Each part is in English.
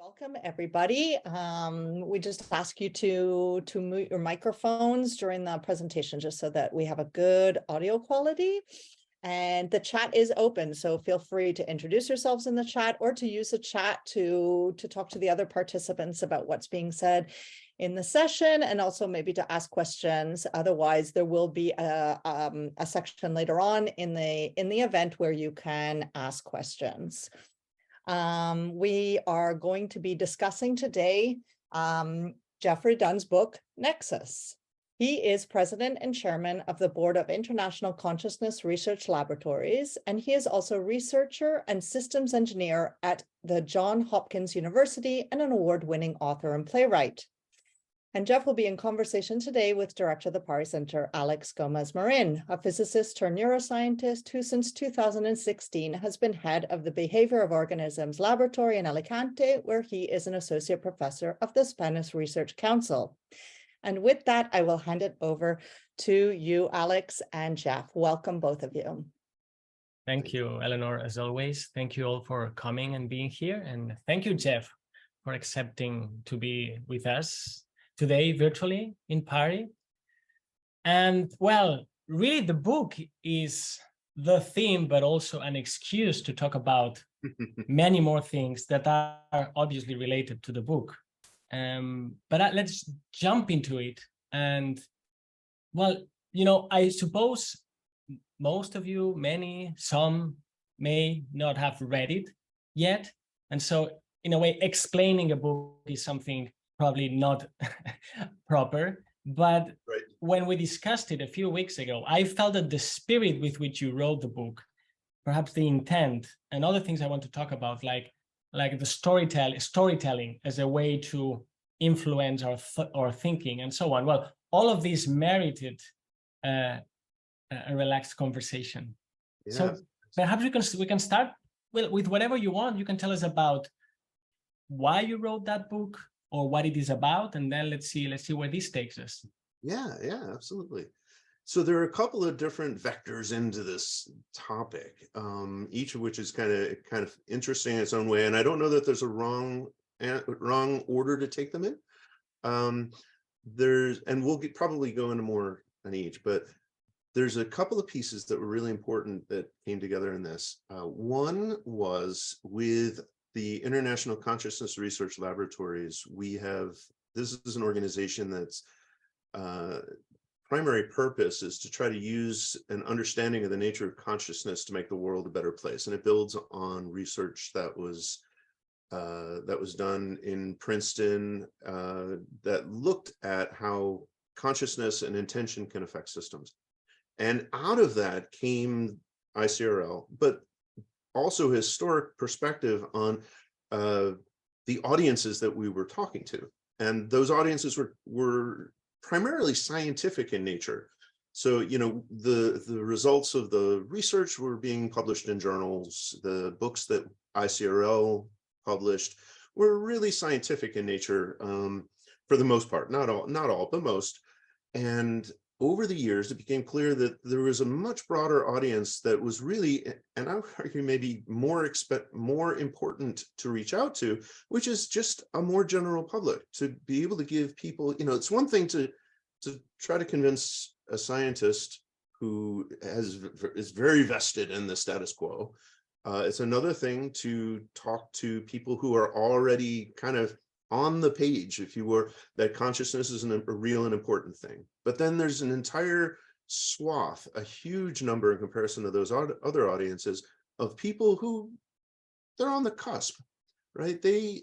Welcome, everybody. We just ask you to mute your microphones during the presentation, just so that we have a good audio quality. And the chat is open, so feel free to introduce yourselves in the chat or to use the chat to talk to the other participants about what's being said in the session, and also maybe to ask questions. Otherwise, there will be a section later on in the event where you can ask questions. We are going to be discussing today Jeffrey Dunne's book, Nexus. He is president and chairman of the Board of International Consciousness Research Laboratories, and he is also researcher and systems engineer at the Johns Hopkins University and an award-winning author and playwright. And Jeff will be in conversation today with director of the PEAR Center, Alex Gomez-Marin, a physicist turned neuroscientist who since 2016 has been head of the Behavior of Organisms Laboratory in Alicante, where he is an associate professor of the Spanish Research Council. And with that, I will hand it over to you, Alex and Jeff. Welcome, both of you. Thank you, Eleanor, as always. Thank you all for coming and being here. And thank you, Jeff, for accepting to be with us today virtually in Paris. And well, really the book is the theme, but also an excuse to talk about many more things that are obviously related to the book. But let's jump into it. And well, you know, I suppose most of you, some may not have read it yet. And so in a way, explaining a book is something probably not proper, but right. When we discussed it a few weeks ago, I felt that the spirit with which you wrote the book, perhaps the intent and other things I want to talk about, like the storytelling as a way to influence our thinking and so on. Well, all of these merited a relaxed conversation. Yeah. So perhaps we can start with whatever you want. You can tell us about why you wrote that book, or what it is about, and then let's see where this takes us. Yeah, absolutely. So there are a couple of different vectors into this topic, each of which is kind of interesting in its own way. And I don't know that there's a wrong order to take them in. And we'll probably go into more on each, but there's a couple of pieces that were really important that came together in this. One was with the International Consciousness Research Laboratories. This is an organization that's primary purpose is to try to use an understanding of the nature of consciousness to make the world a better place. And it builds on research that was done in Princeton that looked at how consciousness and intention can affect systems. And out of that came ICRL, but also historic perspective on the audiences that we were talking to. And those audiences were primarily scientific in nature. So, you know, the results of the research were being published in journals. The books that ICRL published were really scientific in nature, for the most part, not all, but most. And over the years, it became clear that there was a much broader audience that was really, and I would argue maybe more important to reach out to, which is just a more general public, to be able to give people, you know, it's one thing to try to convince a scientist who is very vested in the status quo. It's another thing to talk to people who are already kind of on the page, if you were, that consciousness is a real and important thing. But then there's an entire swath, a huge number in comparison to those other audiences of people who they're on the cusp, right? They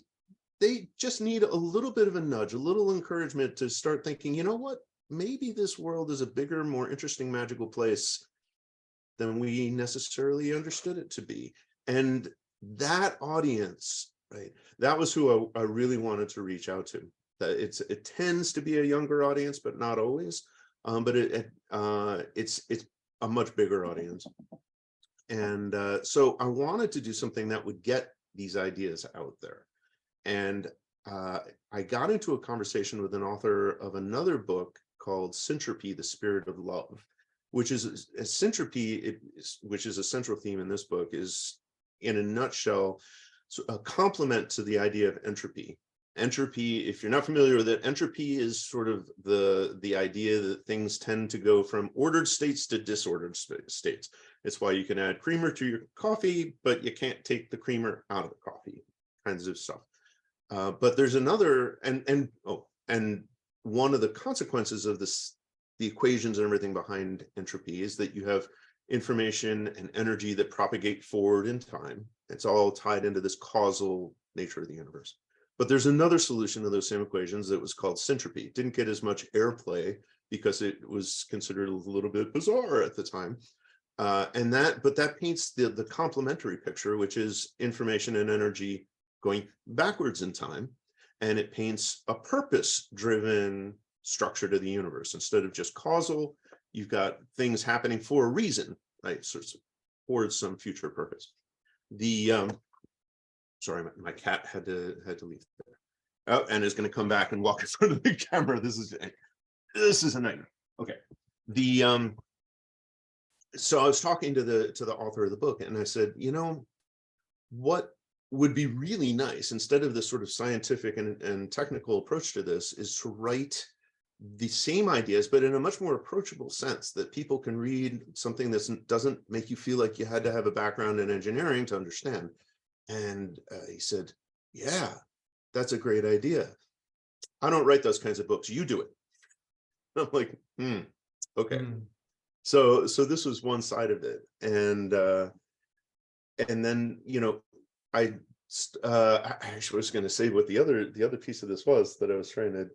just need a little bit of a nudge, a little encouragement to start thinking, you know what, maybe this world is a bigger, more interesting, magical place than we necessarily understood it to be. And that audience, right, that was who I really wanted to reach out to. That it tends to be a younger audience, but not always. But it's a much bigger audience. And so I wanted to do something that would get these ideas out there. And I got into a conversation with an author of another book called Syntropy, The Spirit of Love, which is syntropy, which is a central theme in this book, is in a nutshell a complement to the idea of entropy. Entropy, if you're not familiar with it, entropy is sort of the idea that things tend to go from ordered states to disordered states. It's why you can add creamer to your coffee, but you can't take the creamer out of the coffee, kinds of stuff. But there's another, and one of the consequences of this, the equations and everything behind entropy, is that you have information and energy that propagate forward in time. It's all tied into this causal nature of the universe. But there's another solution to those same equations that was called syntropy. It didn't get as much airplay because it was considered a little bit bizarre at the time. But that paints the complementary picture, which is information and energy going backwards in time. And it paints a purpose-driven structure to the universe. Instead of just causal, you've got things happening for a reason, right? So towards some future purpose. Sorry, my cat had to leave there. Oh, and is going to come back and walk in front of the camera. This is a nightmare. Okay. So I was talking to the author of the book, and I said, you know, what would be really nice, instead of this sort of scientific and technical approach to this, is to write the same ideas, but in a much more approachable sense, that people can read something that doesn't make you feel like you had to have a background in engineering to understand. And he said, yeah, that's a great idea. I don't write those kinds of books. You do it. I'm like, okay. So this was one side of it. And then, you know, I actually was going to say what the other piece of this was that I was trying to,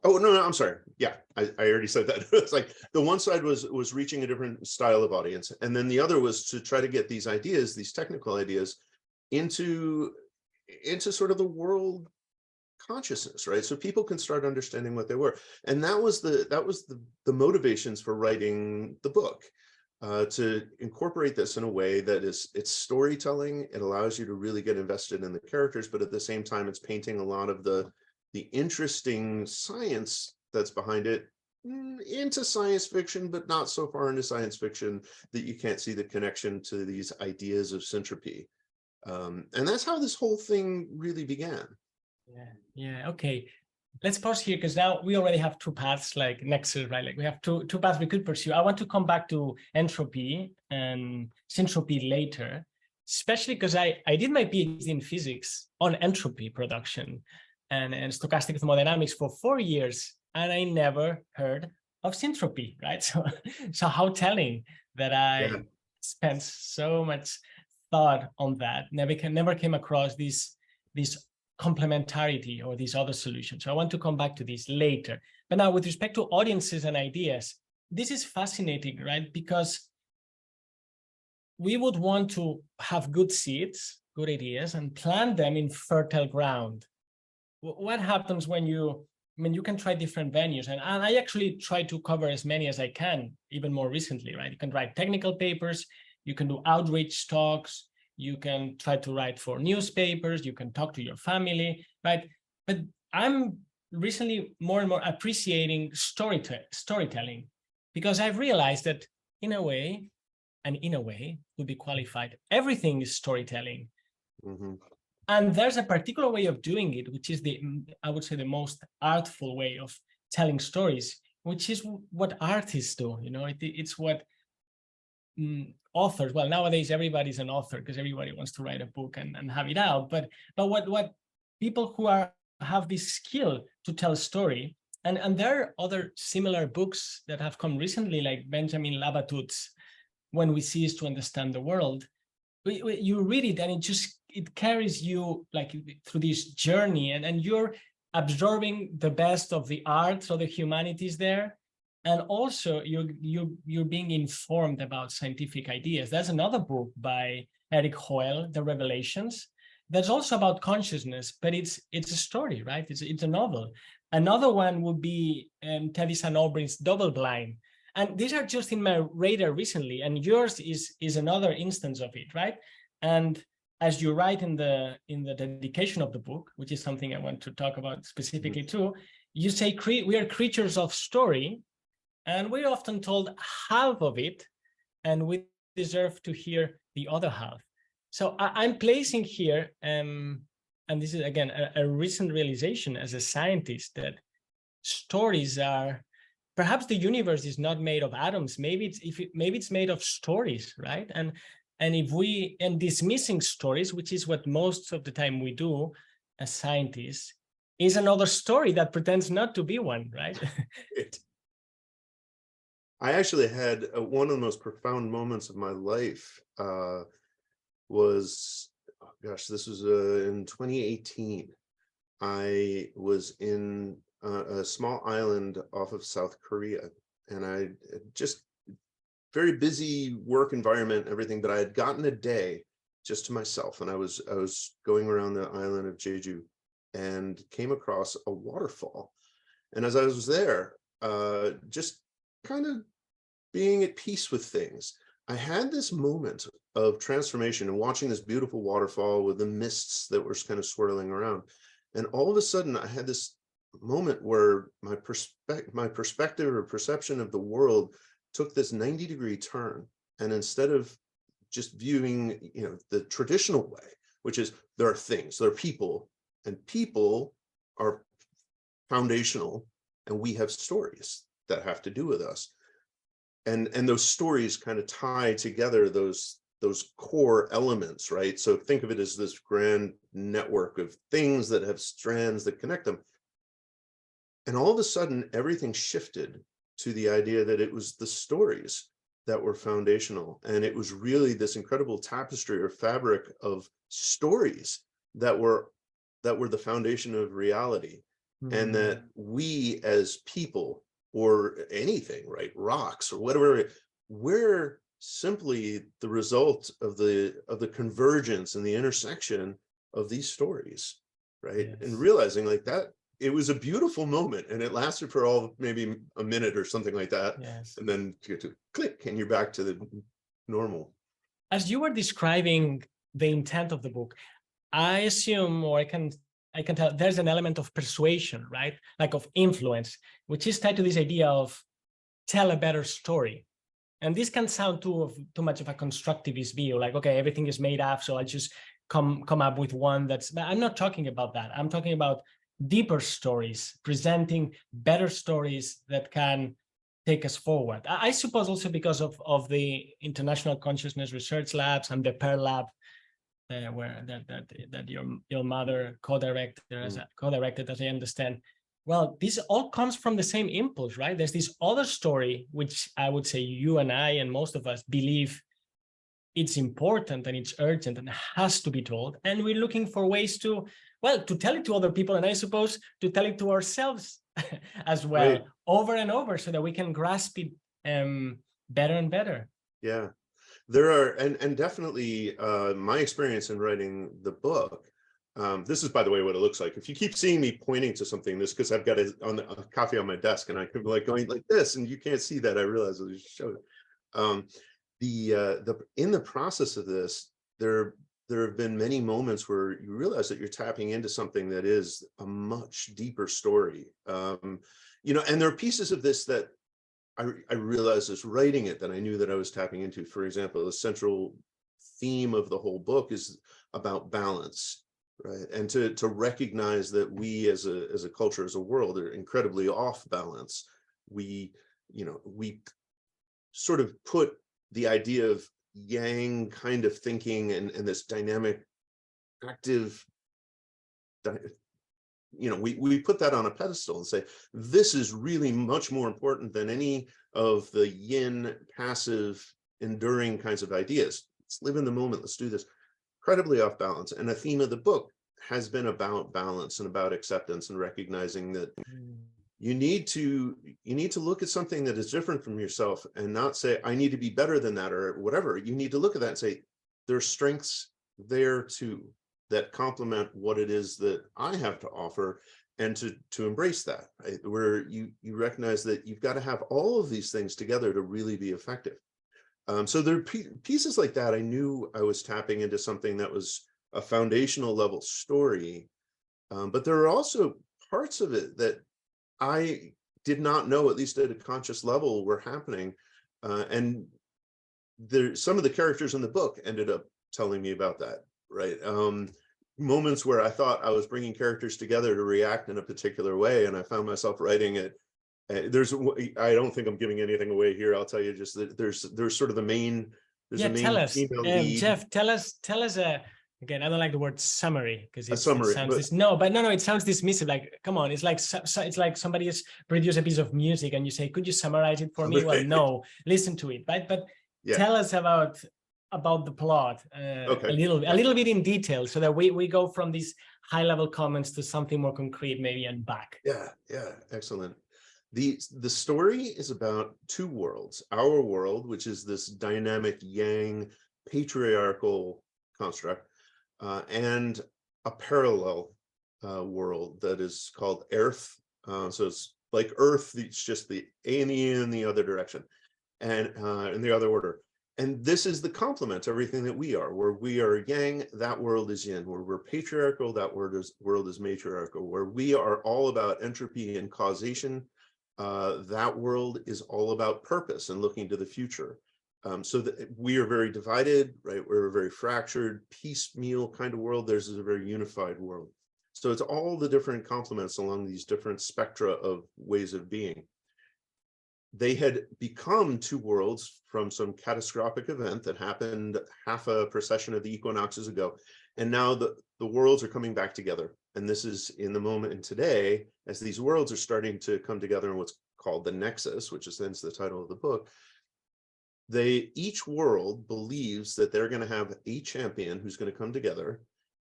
oh, no, I'm sorry. Yeah, I already said that. It's like the one side was reaching a different style of audience. And then the other was to try to get these ideas, these technical ideas, into sort of the world consciousness, right? So people can start understanding what they were. And that was the motivations for writing the book, to incorporate this in a way that it's storytelling. It allows you to really get invested in the characters, but at the same time, it's painting a lot of the interesting science that's behind it into science fiction, but not so far into science fiction that you can't see the connection to these ideas of syntropy. And that's how this whole thing really began. Yeah. Okay. Let's pause here, because now we already have two paths, like Nexus, right? Like we have two paths we could pursue. I want to come back to entropy and syntropy later, especially because I did my PhD in physics on entropy production and stochastic thermodynamics for 4 years, and I never heard of syntropy, right? So how telling that I spent so much thought on that, never came across this complementarity or these other solutions. So I want to come back to this later. But now, with respect to audiences and ideas, this is fascinating, right? Because we would want to have good seeds, good ideas, and plant them in fertile ground. What happens when you can try different venues, and I actually try to cover as many as I can, even more recently, right? You can write technical papers, you can do outreach talks, you can try to write for newspapers, you can talk to your family, right? But I'm recently more and more appreciating storytelling, because I've realized that in a way would be qualified, everything is storytelling. And there's a particular way of doing it, which is I would say the most artful way of telling stories, which is what artists do. You know, it's what authors, well, nowadays everybody's an author because everybody wants to write a book and have it out. But what people who have this skill to tell a story, and there are other similar books that have come recently, like Benjamin Labatut's When We Cease to Understand the World. You read it and it carries you like through this journey, and you're absorbing the best of the arts or the humanities there, and also you're being informed about scientific ideas. There's another book by Eric Hoyle, The Revelations, that's also about consciousness, but it's a story, right? It's a novel. Another one would be Teddy St. Aubrin's Double Blind. And these are just in my radar recently, and yours is another instance of it, right? And as you write in the dedication of the book, which is something I want to talk about specifically too, you say we are creatures of story, and we're often told half of it, and we deserve to hear the other half. So I'm placing here, and this is again a recent realization as a scientist, that stories are, perhaps the universe is not made of atoms. Maybe it's made of stories, right? And dismissing stories, which is what most of the time we do as scientists, is another story that pretends not to be one, right? I actually had one of the most profound moments of my life. Was, oh gosh, this was in 2018. I was in a small island off of South Korea, and I just very busy work environment, everything, but I had gotten a day just to myself, and I was going around the island of Jeju and came across a waterfall. And as I was there, just kind of being at peace with things, I had this moment of transformation and watching this beautiful waterfall with the mists that were kind of swirling around. And all of a sudden I had this moment where my perspective or perception of the world took this 90-degree turn. And instead of just viewing, the traditional way, which is there are things, there are people, and people are foundational, and we have stories that have to do with us. And those stories kind of tie together those core elements, right? So think of it as this grand network of things that have strands that connect them. And all of a sudden, everything shifted to the idea that it was the stories that were foundational. And it was really this incredible tapestry or fabric of stories that were the foundation of reality. And that we as people, or anything, right, rocks or whatever, we're simply the result of the convergence and the intersection of these stories, right? Yes. And realizing like that, it was a beautiful moment, and it lasted for all maybe a minute or something like that. Yes. And then you get to click and you're back to the normal. As you were describing the intent of the book, I assume, or I can tell, there's an element of persuasion, right? Like of influence, which is tied to this idea of tell a better story. And this can sound too much of a constructivist view, like, okay, everything is made up, so I just come up with one that's, but I'm not talking about that. I'm talking about deeper stories, presenting better stories that can take us forward. I suppose also because of the International Consciousness Research Labs and the PEAR Lab, where that your mother co-directed, as I understand. Well, this all comes from the same impulse, right? There's this other story, which I would say you and I and most of us believe it's important and it's urgent and has to be told. And we're looking for ways to tell it to other people, and I suppose to tell it to ourselves as well, right, over and over, so that we can grasp it better and better. Yeah. There are, and definitely my experience in writing the book, this is, by the way, what it looks like. If you keep seeing me pointing to something, this because I've got a coffee on my desk, and I could be like going like this, and you can't see that. I realize I just showed it. In the process of this, there have been many moments where you realize that you're tapping into something that is a much deeper story. And there are pieces of this that I realized as writing it that I knew that I was tapping into. For example, the central theme of the whole book is about balance, right? And to recognize that we as a culture, as a world, are incredibly off balance. We sort of put the idea of yang kind of thinking and this dynamic, active, we put that on a pedestal and say, this is really much more important than any of the yin, passive, enduring kinds of ideas. Let's live in the moment. Let's do this. Incredibly off balance. And a theme of the book has been about balance and about acceptance and recognizing that you need to look at something that is different from yourself and not say, I need to be better than that or whatever. You need to look at that and say, there's strengths there too that complement what it is that I have to offer, and to embrace that, right? Where you recognize that you've got to have all of these things together to really be effective. So there are pieces like that. I knew I was tapping into something that was a foundational level story, but there are also parts of it that I did not know, at least at a conscious level, were happening. And some of the characters in the book ended up telling me about that, right? Moments where I thought I was bringing characters together to react in a particular way, and I found myself writing it. I don't think I'm giving anything away here. I'll tell you just that there's sort of the main, there's Yeah, a main tell us, female lead. Jeff, tell us again, I don't like the word summary because A summary, it sounds no, it sounds dismissive. Like, come on, it's like it's like somebody has produced a piece of music and you say, could you summarize it for me? Well, no, listen to it, right? But yeah. Tell us about the plot Okay. a little bit in detail, so that we go from these high level comments to something more concrete, maybe, and back. Yeah, excellent. The story is about two worlds: our world, which is this dynamic yang patriarchal construct, and a parallel world that is called Earth. So it's like Earth, it's just the A and the E in the other direction, and in the other order. And this is the complement to everything that we are. Where we are yang, that world is yin. Where we're patriarchal, that world is matriarchal. Where we are all about entropy and causation, that world is all about purpose and looking to the future. So that we are very divided, right? We're a very fractured, piecemeal kind of world. Theirs is a very unified world. So it's all the different complements along these different spectra of ways of being. They had become two worlds from some catastrophic event that happened half a precession of the equinoxes ago. And now the worlds are coming back together. And this is in the moment in today, as these worlds are starting to come together in what's called the Nexus, which is hence the title of the book. Each world believes that they're going to have a champion who's going to come together,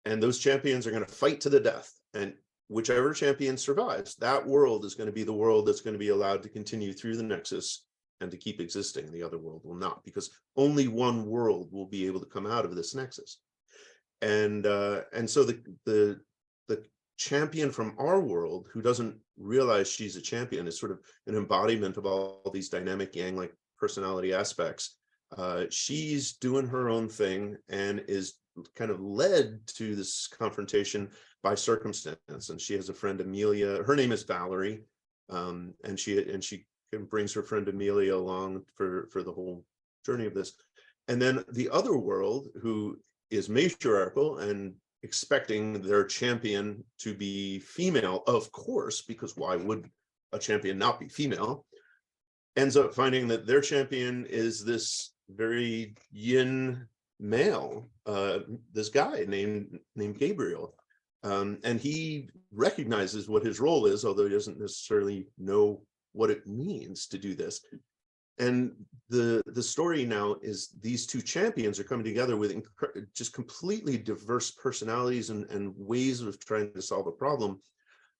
and those champions are going to fight to the death. And whichever champion survives, that world is going to be the world that's going to be allowed to continue through the Nexus and to keep existing. The other world will not, because only one world will be able to come out of this Nexus. And so the champion from our world, who doesn't realize she's a champion, is sort of an embodiment of all these dynamic yang-like personality aspects. She's doing her own thing and is kind of led to this confrontation by circumstance. And she has a friend, Amelia. Her name is Valerie, and she brings her friend Amelia along for the whole journey of this. And then the other world, who is matriarchal and expecting their champion to be female, of course, because why would a champion not be female, ends up finding that their champion is this very yin male, this guy named Gabriel. And he recognizes what his role is, although he doesn't necessarily know what it means to do this. And the story now is these two champions are coming together with just completely diverse personalities and ways of trying to solve a problem.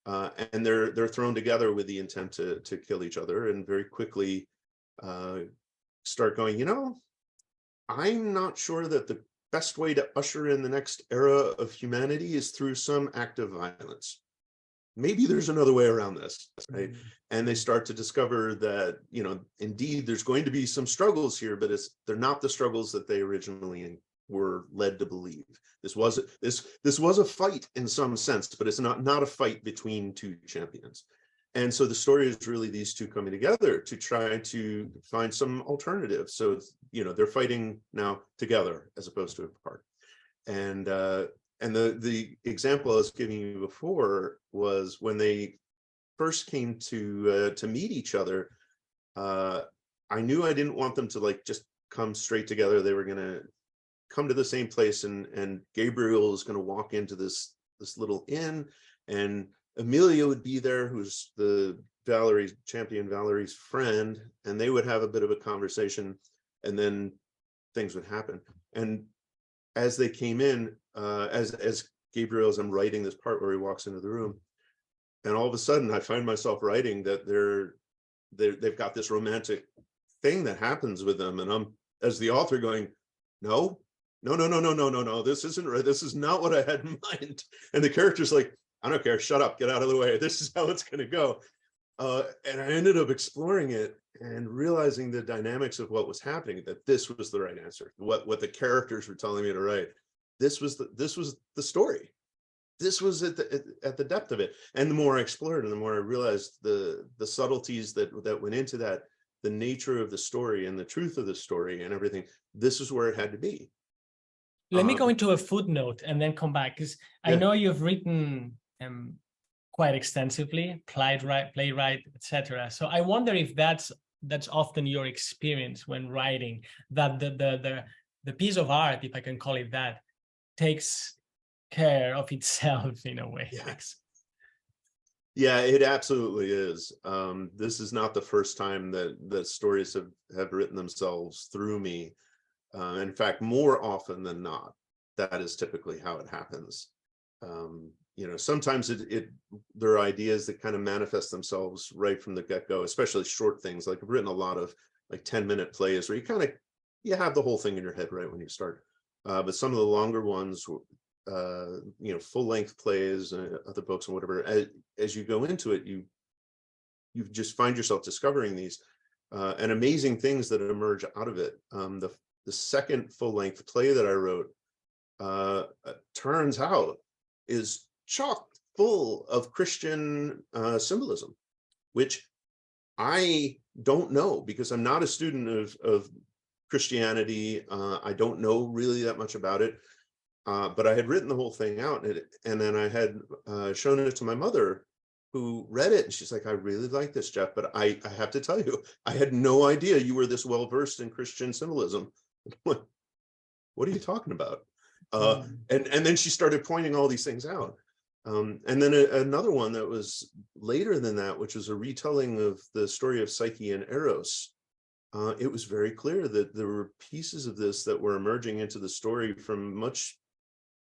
And they're thrown together with the intent to kill each other, and very quickly start going, I'm not sure that the best way to usher in the next era of humanity is through some act of violence. Maybe there's another way around this, right? And they start to discover that, indeed there's going to be some struggles here, but they're not the struggles that they originally were led to believe. This was a fight in some sense, but it's not a fight between two champions. And so the story is really these two coming together to try to find some alternative. So, they're fighting now together as opposed to apart. And the example I was giving you before was when they first came to meet each other. I knew I didn't want them to just come straight together. They were going to come to the same place, and Gabriel is going to walk into this little inn, and Amelia would be there, who's the champion Valerie's friend, and they would have a bit of a conversation, and then things would happen. And as they came in, as Gabriel, as I'm writing this part where he walks into the room, and all of a sudden I find myself writing that they've got this romantic thing that happens with them, and I'm, as the author, going, no, this isn't right. This is not what I had in mind. And the character's like, I don't care, shut up, get out of the way. This is how it's going to go. And I ended up exploring it and realizing the dynamics of what was happening, that this was the right answer. What the characters were telling me to write. This was the story. This was at the depth of it. And the more I explored, and the more I realized the subtleties that went into that, the nature of the story and the truth of the story and everything, this is where it had to be. Let me go into a footnote and then come back, because I know you've written quite extensively, playwright, etc. So I wonder if that's often your experience when writing, that the piece of art, if I can call it that, takes care of itself in a way. Yeah, it absolutely is. This is not the first time that stories have written themselves through me. In fact, more often than not, that is typically how it happens. Sometimes there are ideas that kind of manifest themselves right from the get-go, especially short things. Like I've written a lot of like 10-minute plays where you have the whole thing in your head right when you start. But some of the longer ones, full-length plays, other books and whatever, as you go into it, you just find yourself discovering these and amazing things that emerge out of it. The second full-length play that I wrote turns out is chock full of Christian symbolism, which I don't know because I'm not a student of Christianity. I don't know really that much about it, but I had written the whole thing out, and then I had shown it to my mother, who read it, and she's like, "I really like this, Jeff, but I have to tell you, I had no idea you were this well versed in Christian symbolism." What are you talking about? And then she started pointing all these things out. And then another one that was later than that, which was a retelling of the story of Psyche and Eros. It was very clear that there were pieces of this that were emerging into the story from much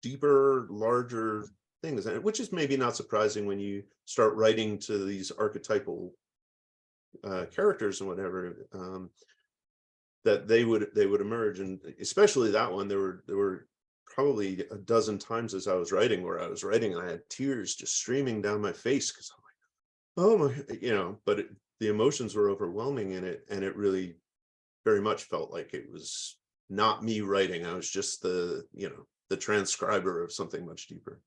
deeper, larger things, which is maybe not surprising when you start writing to these archetypal characters and whatever. That they would emerge, and especially that one, there were probably a dozen times as I was writing where I was writing and I had tears just streaming down my face because I'm like, oh my, but the emotions were overwhelming in it, and it really very much felt like it was not me writing. I was just the transcriber of something much deeper.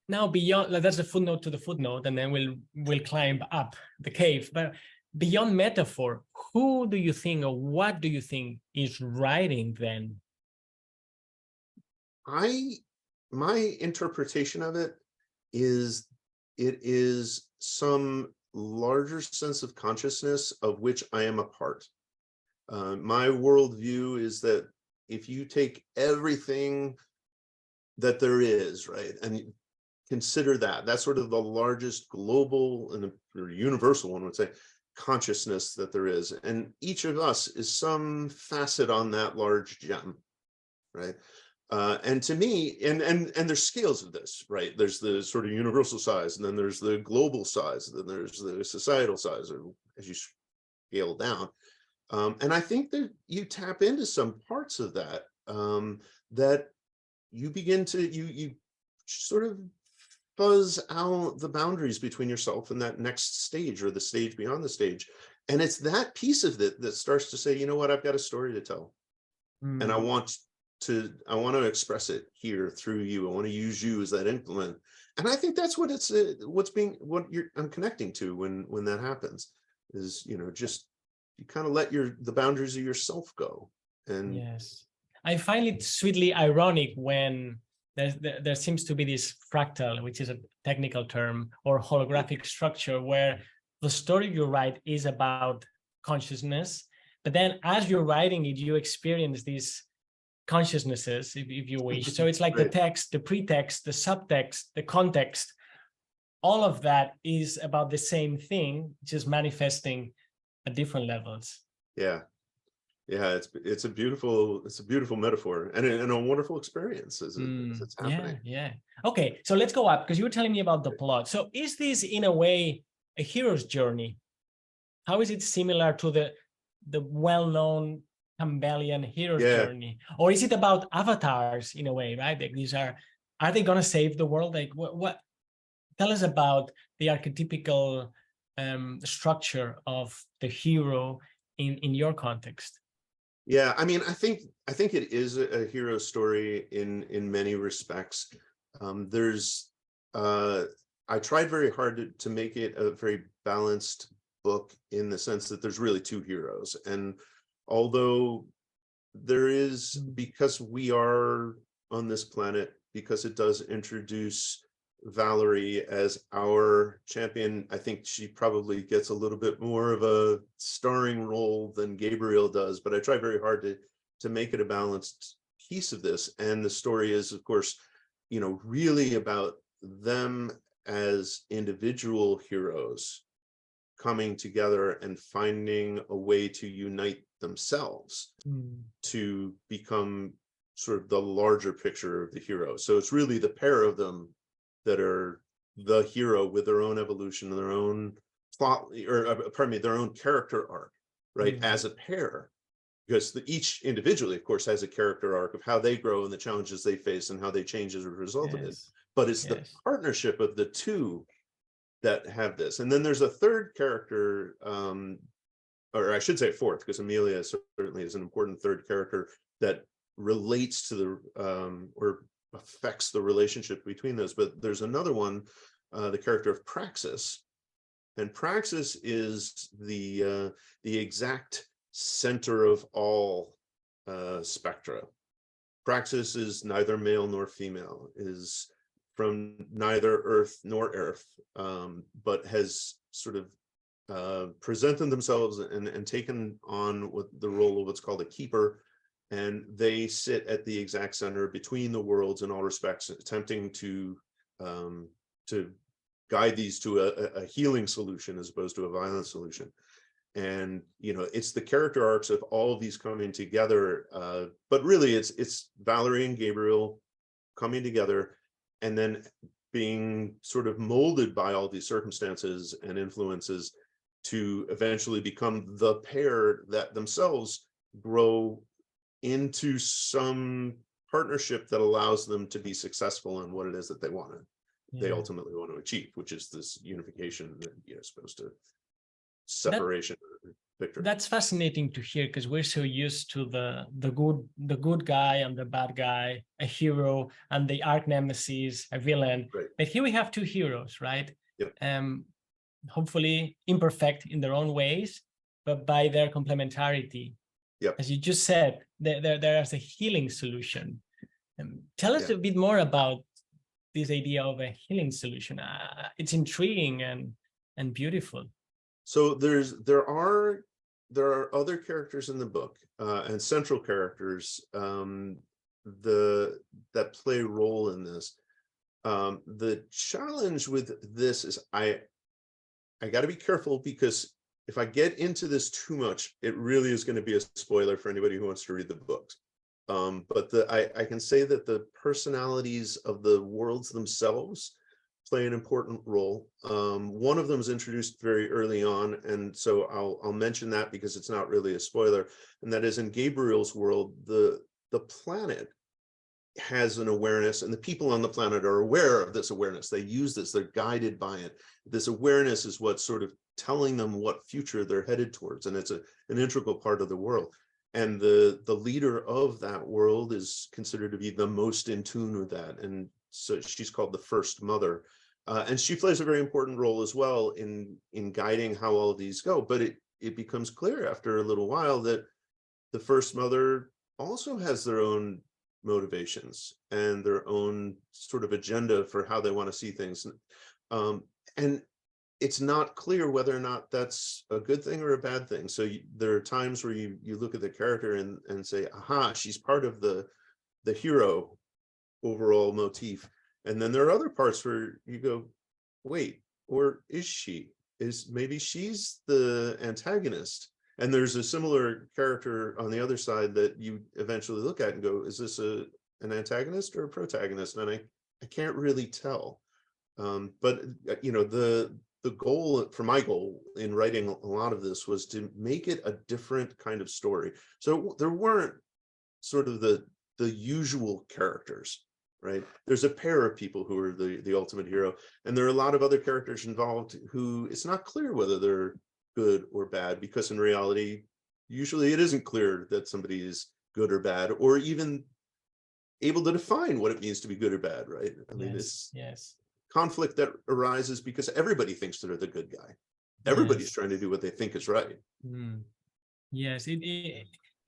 Now beyond, that's a footnote to the footnote, and then we'll climb up the cave. But beyond metaphor, who do you think, or what do you think is writing then? My interpretation of it is some larger sense of consciousness of which I am a part. My worldview is that if you take everything that there is, right, and consider that's sort of the largest global and universal, one would say, consciousness that there is, and each of us is some facet on that large gem, right? And to me, and there's scales of this, right? There's the sort of universal size, and then there's the global size, and then there's the societal size, or as you scale down. And I think that you tap into some parts of that, that you begin to, you sort of fuzz out the boundaries between yourself and that next stage, or the stage beyond the stage. And it's that piece of it that starts to say, you know what, I've got a story to tell. And I want to express it here through you. I want to use you as that implement. And I think that's what I'm connecting to when that happens, is, just you kind of let the boundaries of yourself go. And yes, I find it sweetly ironic when there seems to be this fractal, which is a technical term, or holographic structure, where the story you write is about consciousness, but then as you're writing it, you experience these consciousnesses, if you wish. So it's like right. The text, the pretext, the subtext, the context, all of that is about the same thing, just manifesting at different levels. Yeah. It's a beautiful metaphor, and a wonderful experience as it's happening. Yeah. Okay, so let's go up, because you were telling me about the plot. So is this in a way a hero's journey? How is it similar to the well-known Campbellian hero's journey? Or is it about avatars in a way, right? Like these are they going to save the world? Like what? Tell us about the archetypical structure of the hero in your context. Yeah, I mean, I think it is a hero story in many respects. I tried very hard to make it a very balanced book, in the sense that there's really two heroes. And although there is, because we are on this planet because it does introduce Valerie as our champion. I think she probably gets a little bit more of a starring role than Gabriel does, but I try very hard to make it a balanced piece of this. And the story is, of course, you know, really about them as individual heroes coming together and finding a way to unite themselves to become sort of the larger picture of the hero. So it's really the pair of them that are the hero with their own evolution and their own plot, or pardon me, their own character arc, right? As a pair, because each individually, of course, has a character arc of how they grow and the challenges they face and how they change as a result of it. But it's the partnership of the two that have this. And then there's a third character, or I should say fourth, because Amelia certainly is an important third character that relates to the, or affects the relationship between those. But there's another one, the character of Praxis. And Praxis is the exact center of all spectra. Praxis is neither male nor female, is from neither Earth nor Earth, but has sort of presented themselves and taken on the role of what's called a keeper. And they sit at the exact center between the worlds in all respects, attempting to guide these to a healing solution as opposed to a violent solution. And, you know, it's the character arcs of all of these coming together. But really, it's Valerie and Gabriel coming together and then being sort of molded by all these circumstances and influences to eventually become the pair that themselves grow into some partnership that allows them to be successful in what it is that they ultimately want to achieve, which is this unification that, you know, supposed to separation. That's fascinating to hear, because we're so used to the good guy and the bad guy, a hero and the arch nemesis, a villain. Right. But here we have two heroes, right? Yep. Hopefully imperfect in their own ways, but by their complementarity. Yep. As you just said, there's a healing solution. Tell us a bit more about this idea of a healing solution. It's intriguing and beautiful. So there are other characters in the book and central characters that play a role in this. The challenge with this is I got to be careful, because if I get into this too much, it really is going to be a spoiler for anybody who wants to read the books. But I can say that the personalities of the worlds themselves play an important role. One of them is introduced very early on, and so I'll mention that because it's not really a spoiler, and that is in Gabriel's world, the planet has an awareness, and the people on the planet are aware of this awareness. They use this, they're guided by it. This awareness is what's sort of telling them what future they're headed towards, and it's an integral part of the world. And the leader of that world is considered to be the most in tune with that, and so she's called the First Mother. And she plays a very important role as well in guiding how all of these go. But it becomes clear after a little while that the First Mother also has their own motivations and their own sort of agenda for how they want to see things. And it's not clear whether or not that's a good thing or a bad thing. So there are times where you look at the character and say, aha, she's part of the hero overall motif. And then there are other parts where you go, wait, or is she? Maybe she's the antagonist? And there's a similar character on the other side that you eventually look at and go, is this an antagonist or a protagonist? And I can't really tell. But you know, the goal, for my goal in writing a lot of this, was to make it a different kind of story. So there weren't sort of the usual characters. Right. There's a pair of people who are the ultimate hero. And there are a lot of other characters involved who it's not clear whether they're good or bad, because in reality, usually it isn't clear that somebody is good or bad, or even able to define what it means to be good or bad. Right. I mean, it's conflict that arises because everybody thinks they're the good guy. Everybody's trying to do what they think is right. Yes,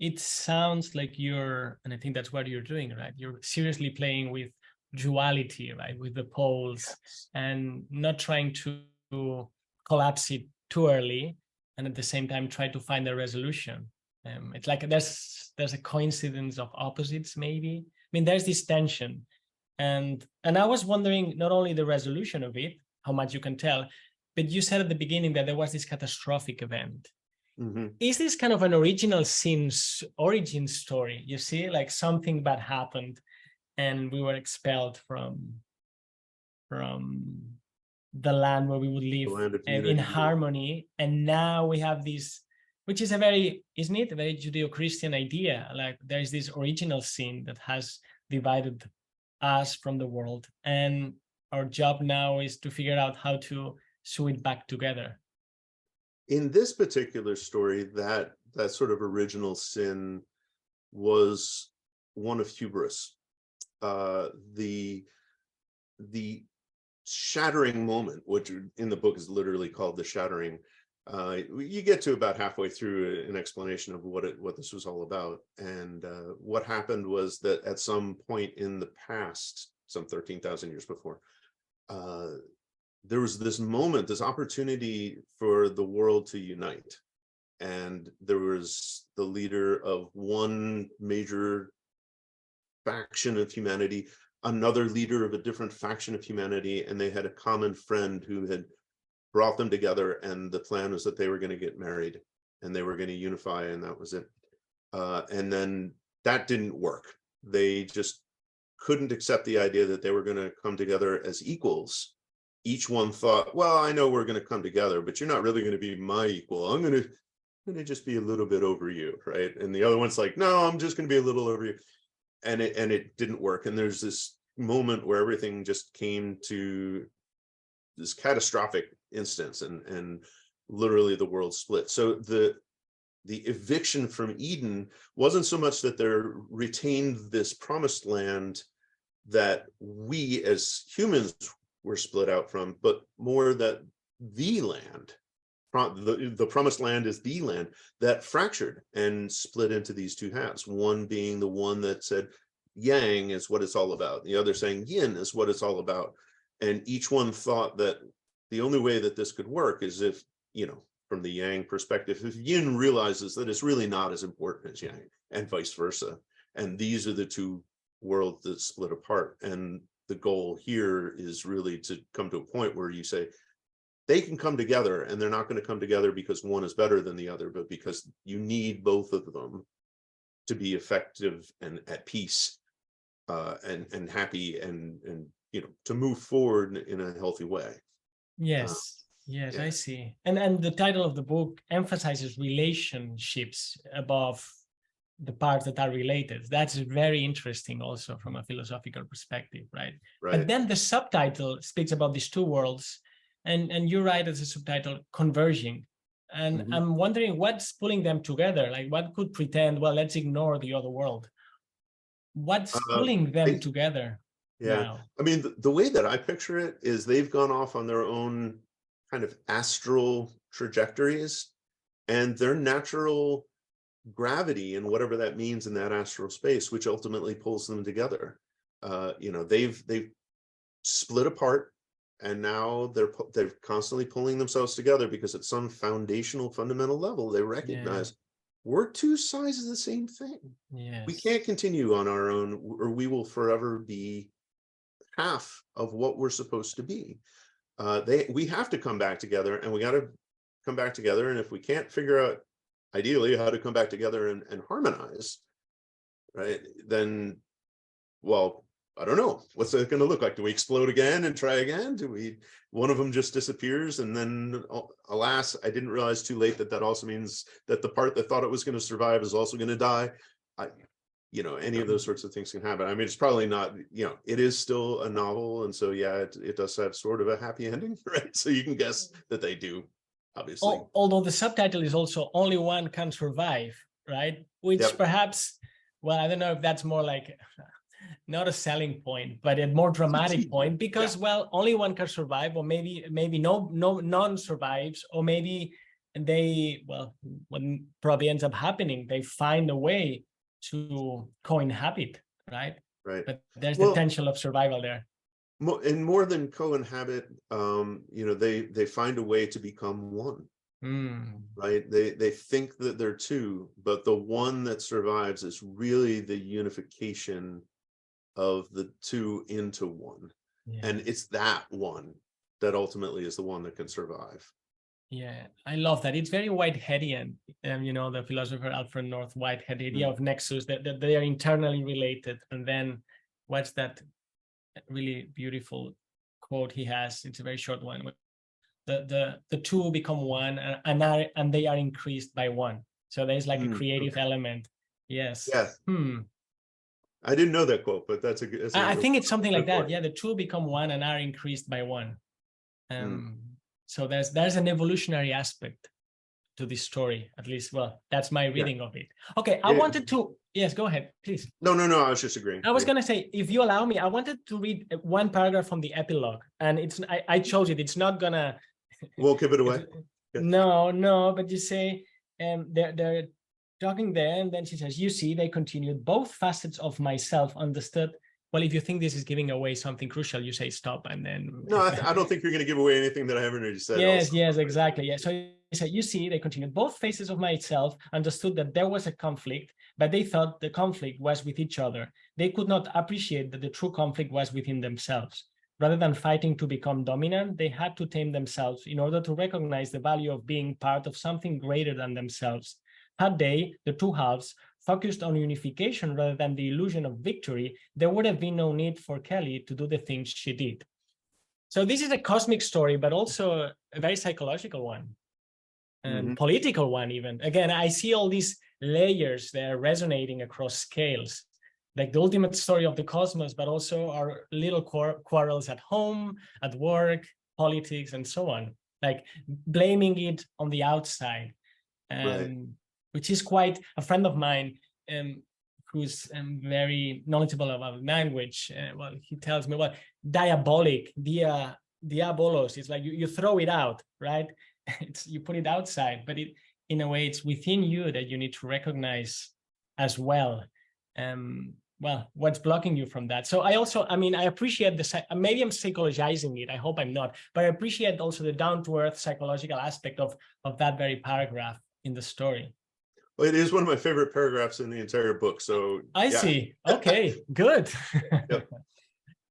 it sounds like you're, and I think that's what you're doing, right? You're seriously playing with duality, right? With the poles, and not trying to collapse it too early, and at the same time try to find a resolution. It's like there's a coincidence of opposites, maybe. I mean, there's this tension, and I was wondering not only the resolution of it, how much you can tell, but you said at the beginning that there was this catastrophic event. Mm-hmm. Is this kind of an original sin's origin story? You see, like something bad happened, and we were expelled from the land where we would live in harmony, and now we have this, which is a very, isn't it, a very Judeo-Christian idea? Like there is this original sin that has divided us from the world, and our job now is to figure out how to sew it back together. In this particular story, that sort of original sin was one of hubris. The shattering moment, which in the book is literally called the shattering, you get to about halfway through an explanation of what this was all about. And what happened was that at some point in the past, some 13,000 years before, there was this moment, this opportunity for the world to unite. And there was the leader of one major faction of humanity, another leader of a different faction of humanity, and they had a common friend who had brought them together, and the plan was that they were going to get married and they were going to unify, and that was it. And then that didn't work. They just couldn't accept the idea that they were going to come together as equals. Each one thought, well, I know we're going to come together, but you're not really going to be my equal. I'm going to just be a little bit over you, right? And the other one's like, no, I'm just going to be a little over you. And it didn't work. And there's this moment where everything just came to this catastrophic instance, and literally the world split. So the eviction from Eden wasn't so much that they retained this promised land that we as humans were split out from, but more that the land, the promised land is the land that fractured and split into these two halves. One being the one that said yang is what it's all about. The other saying yin is what it's all about. And each one thought that the only way that this could work is if, from the yang perspective, if yin realizes that it's really not as important as yang, and vice versa. And these are the two worlds that split apart. And the goal here is really to come to a point where you say they can come together, and they're not going to come together because one is better than the other, but because you need both of them to be effective and at peace, and happy, and to move forward in a healthy way. Yes, yeah. I see. And the title of the book emphasizes relationships above the parts that are related. That's very interesting also from a philosophical perspective, right? But then the subtitle speaks about these two worlds, and you write as a subtitle converging. And I'm wondering what's pulling them together. Like what could pretend, well, let's ignore the other world. What's pulling them together? Yeah, now? I mean, the way that I picture it is they've gone off on their own kind of astral trajectories, and their natural gravity and whatever that means in that astral space, which ultimately pulls them together. They've split apart, and now they're constantly pulling themselves together because at some foundational, fundamental level, they recognize we're two sides of the same thing. Yes. We can't continue on our own, or we will forever be half of what we're supposed to be. We have to come back together, and we got to come back together. And if we can't figure out ideally how to come back together and harmonize, right, then, well, I don't know. What's it going to look like? Do we explode again and try again? One of them just disappears, and then, alas, I didn't realize too late that also means that the part that thought it was going to survive is also going to die. Any of those sorts of things can happen. I mean, it's probably not, it is still a novel. And so, yeah, it does have sort of a happy ending, right? So you can guess that they do, obviously. Although the subtitle is also only one can survive, right? Which perhaps, well, I don't know if that's more like not a selling point, but a more dramatic point, because, well, only one can survive, or maybe none survives, or maybe they, well, what probably ends up happening, they find a way to co-inhabit, right? Right. But there's the Well, tension of survival there. and more than co-inhabit, they find a way to become one. Right? They think that they're two, but the one that survives is really the unification of the two into one. Yeah. And it's that one that ultimately is the one that can survive. Yeah, I love that. It's very Whiteheadian. The philosopher Alfred North Whitehead, the idea of Nexus, that they are internally related. And then what's that really beautiful quote he has? It's a very short one. The two become one, and they are increased by one. So there's like a creative element. Yes. Yes. I didn't know that quote, but that's I think it's something like that. Yeah, the two become one and are increased by one. So there's an evolutionary aspect to this story, at least. Well, that's my reading of it. Okay, I wanted to, yes, go ahead, please. No, I was just agreeing. I was going to say, if you allow me, I wanted to read one paragraph from the epilogue, and I chose it. It's not gonna. We'll give it away. No, but you say, they're talking there, and then she says, you see, they continued, both facets of myself understood. Well, if you think this is giving away something crucial, you say stop, and then. No, I don't think you're going to give away anything that I haven't already said. Yes, exactly. Yeah. So you see, they continued, both faces of myself understood that there was a conflict, but they thought the conflict was with each other. They could not appreciate that the true conflict was within themselves. Rather than fighting to become dominant, they had to tame themselves in order to recognize the value of being part of something greater than themselves. Had they, the two halves, focused on unification rather than the illusion of victory, there would have been no need for Kelly to do the things she did. So this is a cosmic story, but also a very psychological one, and political one even. Again, I see all these layers there resonating across scales, like the ultimate story of the cosmos, but also our little quarrels at home, at work, politics, and so on, like blaming it on the outside. Which is quite a friend of mine who's you knowledgeable about language. Well, he tells me, well, diabolic, diabolos. It's like you throw it out, right? You put it outside, but in a way, it's within you that you need to recognize as well. Well, what's blocking you from that? So I appreciate maybe I'm psychologizing it. I hope I'm not, but I appreciate also the down-to-earth psychological aspect of that very paragraph in the story. Well, it is one of my favorite paragraphs in the entire book. So I see. Okay, good. Yep.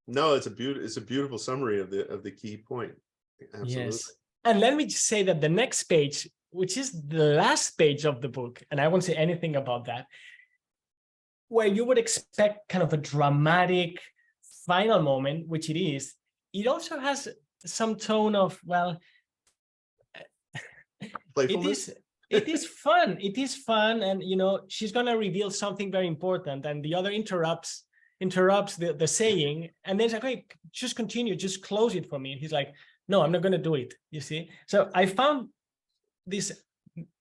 No, it's a beautiful summary of the key point. Absolutely. Yes. And let me just say that the next page, which is the last page of the book, and I won't say anything about that, where you would expect kind of a dramatic final moment, which it is, it also has some tone of, well, playfulness. It is fun. It is fun. And, she's going to reveal something very important. And the other interrupts the saying. And then it's like, hey, just continue, just close it for me. And he's like, no, I'm not going to do it. You see? So I found this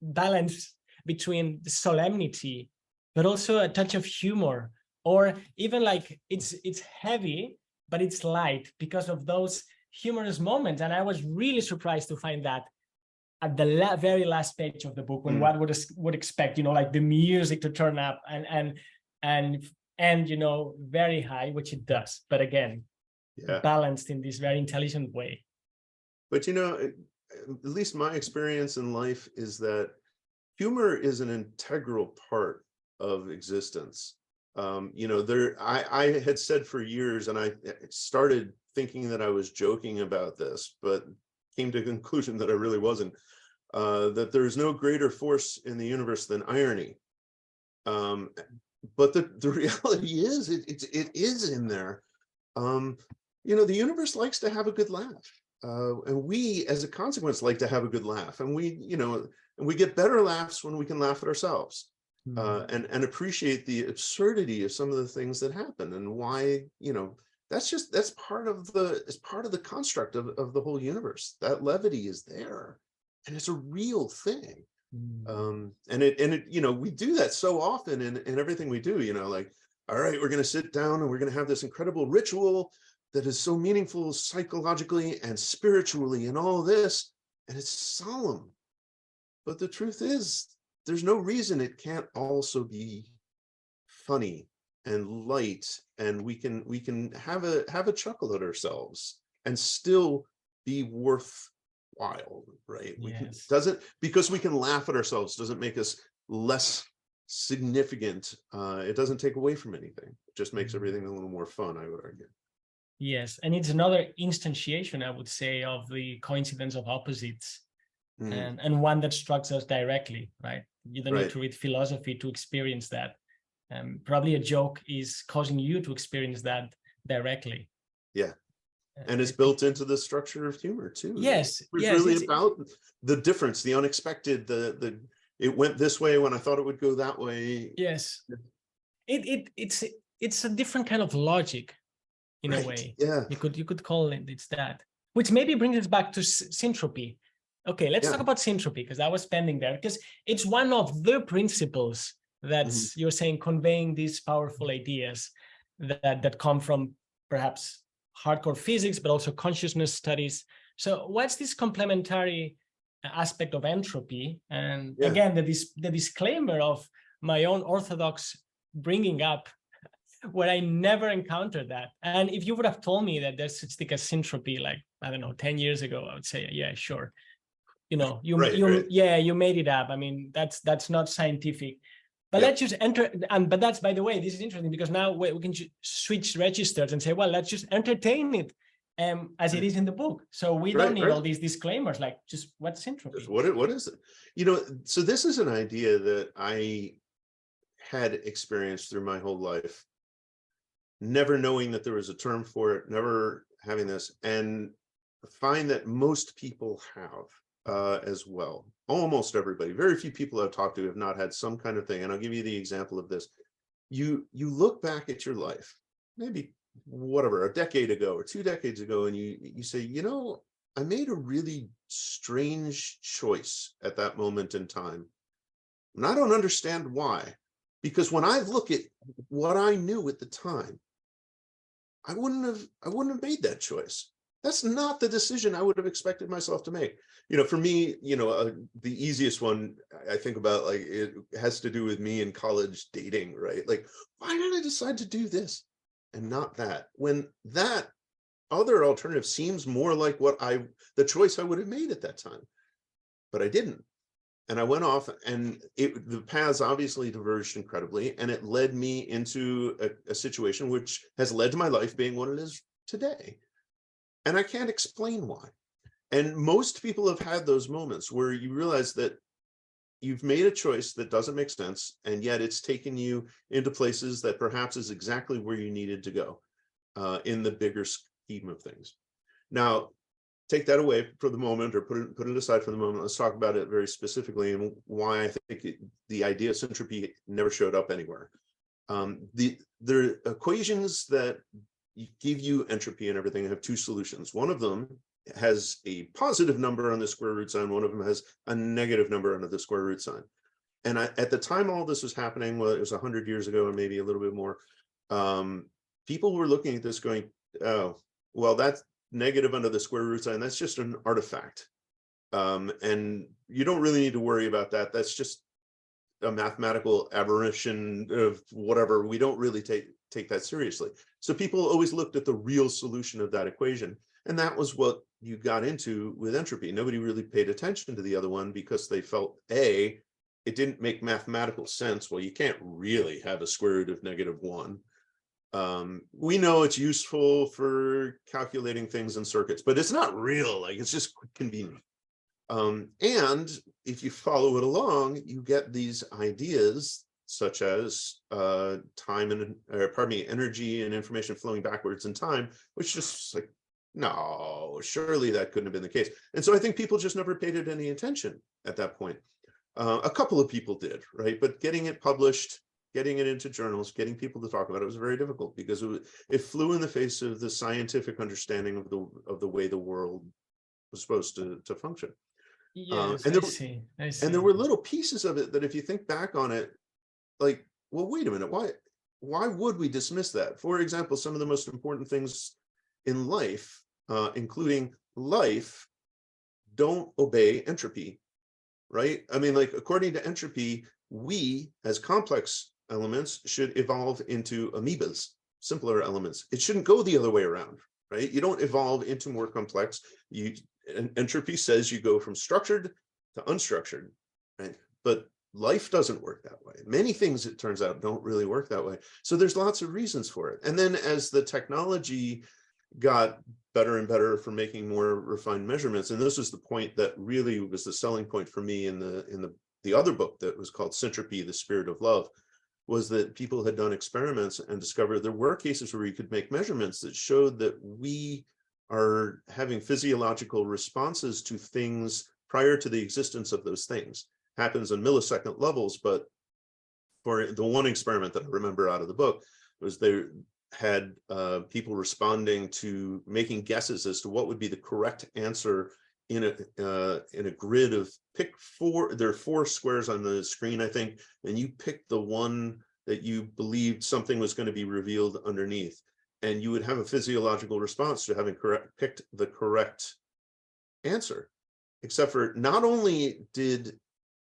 balance between the solemnity, but also a touch of humor, or even like it's heavy, but it's light because of those humorous moments. And I was really surprised to find that at the very last page of the book, when one would expect, like the music to turn up and very high, which it does. But again, balanced in this very intelligent way. But at least my experience in life is that humor is an integral part of existence. I had said for years, and I started thinking that I was joking about this, but came to the conclusion that I really wasn't, that there's no greater force in the universe than irony. But the reality is, it is in there. The universe likes to have a good laugh. And we, as a consequence, like to have a good laugh. And we get better laughs when we can laugh at ourselves. And appreciate the absurdity of some of the things that happen, and why, that's part of the construct of the whole universe. That levity is there, and it's a real thing. And we do that so often in everything we do, like, all right, we're going to sit down and we're going to have this incredible ritual that is so meaningful psychologically and spiritually and all this, and it's solemn. But the truth is, there's no reason it can't also be funny and light, and we can have a chuckle at ourselves and still be worthwhile, right? We can, Yes. because we can laugh at ourselves doesn't make us less significant. It doesn't take away from anything. It just makes everything a little more fun, I would argue. Yes, and it's another instantiation, I would say, of the coincidence of opposites, and one that strikes us directly, right? You don't need to read philosophy to experience that. Probably a joke is causing you to experience that directly. Yeah. And it's built into the structure of humor too. Yes, it's really about the difference, the unexpected, it went this way when I thought it would go that way. Yes, it's a different kind of logic, in a way. Yeah, you could call it that, which maybe brings us back to syntropy. Okay, let's talk about syntropy, because I was pending there, because it's one of the principles that's you're saying conveying these powerful ideas that come from perhaps hardcore physics, but also consciousness studies. So what's this complementary aspect of entropy? And again, the disclaimer of my own orthodox bringing up, where I never encountered that. And if you would have told me that there's such thing as syntropy, like, I don't know, 10 years ago, I would say, yeah, sure. You know, you made it up. I mean, that's not scientific. But let's just enter, but that's, by the way, this is interesting, because now we can switch registers and say, well, let's just entertain it as it is in the book. So we don't need all these disclaimers, like, just what's syntropy? What is it? You know, so this is an idea that I had experienced through my whole life, never knowing that there was a term for it, never having this, and find that most people have as well. Almost everybody. Very few people I've talked to have not had some kind of thing. And I'll give you the example of this. You look back at your life, maybe whatever, a decade ago or 2 decades ago, and you say, you know, I made a really strange choice at that moment in time. And I don't understand why. Because when I look at what I knew at the time, I wouldn't have made that choice. That's not the decision I would have expected myself to make. You know, for me, you know, the easiest one I think about, like, it has to do with me in college dating, right? Like, why did I decide to do this and not that, when that other alternative seems more like the choice I would have made at that time? But I didn't. And I went off, and the paths obviously diverged incredibly, and it led me into a situation which has led to my life being what it is today. And I can't explain why. And most people have had those moments where you realize that you've made a choice that doesn't make sense, and yet it's taken you into places that perhaps is exactly where you needed to go in the bigger scheme of things. Now, take that away for the moment, or put it aside for the moment. Let's talk about it very specifically, and why I think the idea of syntropy never showed up anywhere. There are equations that give you entropy and everything have 2 solutions. One of them has a positive number on the square root sign. One of them has a negative number under the square root sign. And at the time all this was happening, well, it was 100 years ago, or maybe a little bit more, people were looking at this going, oh, well, that's negative under the square root sign. That's just an artifact. And you don't really need to worry about that. That's just a mathematical aberration of whatever. We don't really take that seriously. So people always looked at the real solution of that equation. And that was what you got into with entropy. Nobody really paid attention to the other one because they felt, A, it didn't make mathematical sense. Well, you can't really have a square root of -1. We know it's useful for calculating things in circuits, but it's not real. Like, it's just convenient. And if you follow it along, you get these ideas such as energy and information flowing backwards in time, which just like, no, surely that couldn't have been the case. And so I think people just never paid it any attention at that point. A couple of people did, right? But getting it published, getting it into journals, getting people to talk about it was very difficult, because it flew in the face of the scientific understanding of the way the world was supposed to function. Yes, and I see. And there were little pieces of it that, if you think back on it, like, well, wait a minute, why would we dismiss that? For example, some of the most important things in life, including life, don't obey entropy, right? I mean, like, according to entropy, we as complex elements should evolve into amoebas, simpler elements. It shouldn't go the other way around, right? You don't evolve into more complex. Entropy says you go from structured to unstructured, right? But life doesn't work that way. Many things, it turns out, don't really work that way. So there's lots of reasons for it. And then as the technology got better and better for making more refined measurements, and this was the point that really was the selling point for me in the other book that was called Syntropy, the Spirit of Love, was that people had done experiments and discovered there were cases where you could make measurements that showed that we are having physiological responses to things prior to the existence of those things. Happens on millisecond levels, but for the one experiment that I remember out of the book was they had people responding to making guesses as to what would be the correct answer in a grid of pick four. There are 4 squares on the screen, I think, and you pick the one that you believed something was going to be revealed underneath, and you would have a physiological response to having picked the correct answer. Except for not only did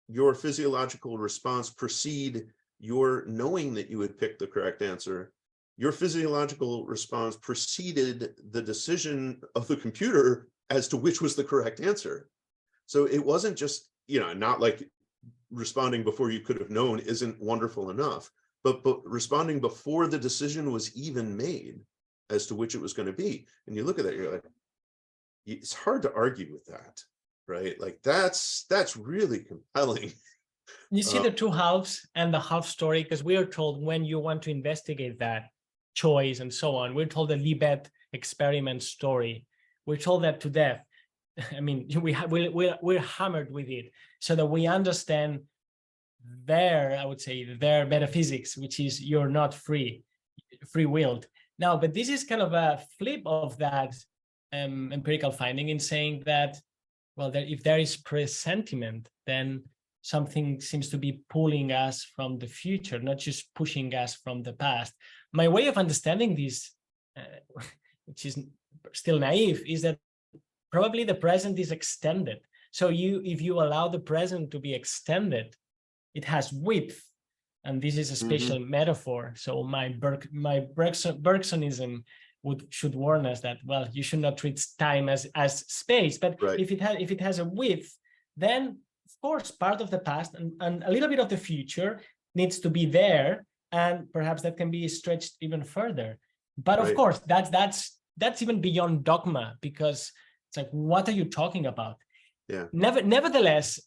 your physiological response precede your knowing that you had picked the correct answer, your physiological response preceded the decision of the computer as to which was the correct answer. So it wasn't just, not like responding before you could have known isn't wonderful enough, but responding before the decision was even made as to which it was going to be. And you look at that, you're like, it's hard to argue with that, right? Like that's really compelling. You see the two halves and the half story, because we are told when you want to investigate that choice and so on, we're told the Libet experiment story. We're told that to death. I mean, we're hammered with it so that we understand I would say their metaphysics, which is you're not free-willed. Now, but this is kind of a flip of that empirical finding in saying that, well, if there is presentiment, then something seems to be pulling us from the future, not just pushing us from the past. My way of understanding this, which is still naive, is that probably the present is extended. So if you allow the present to be extended, it has width, and this is a spatial metaphor. So my Bergsonism should warn us that, well, you should not treat time as space, but right. if it has a width, then of course part of the past and a little bit of the future needs to be there, and perhaps that can be stretched even further. But of course, that's even beyond dogma, because it's like, what are you talking about? Yeah. Nevertheless,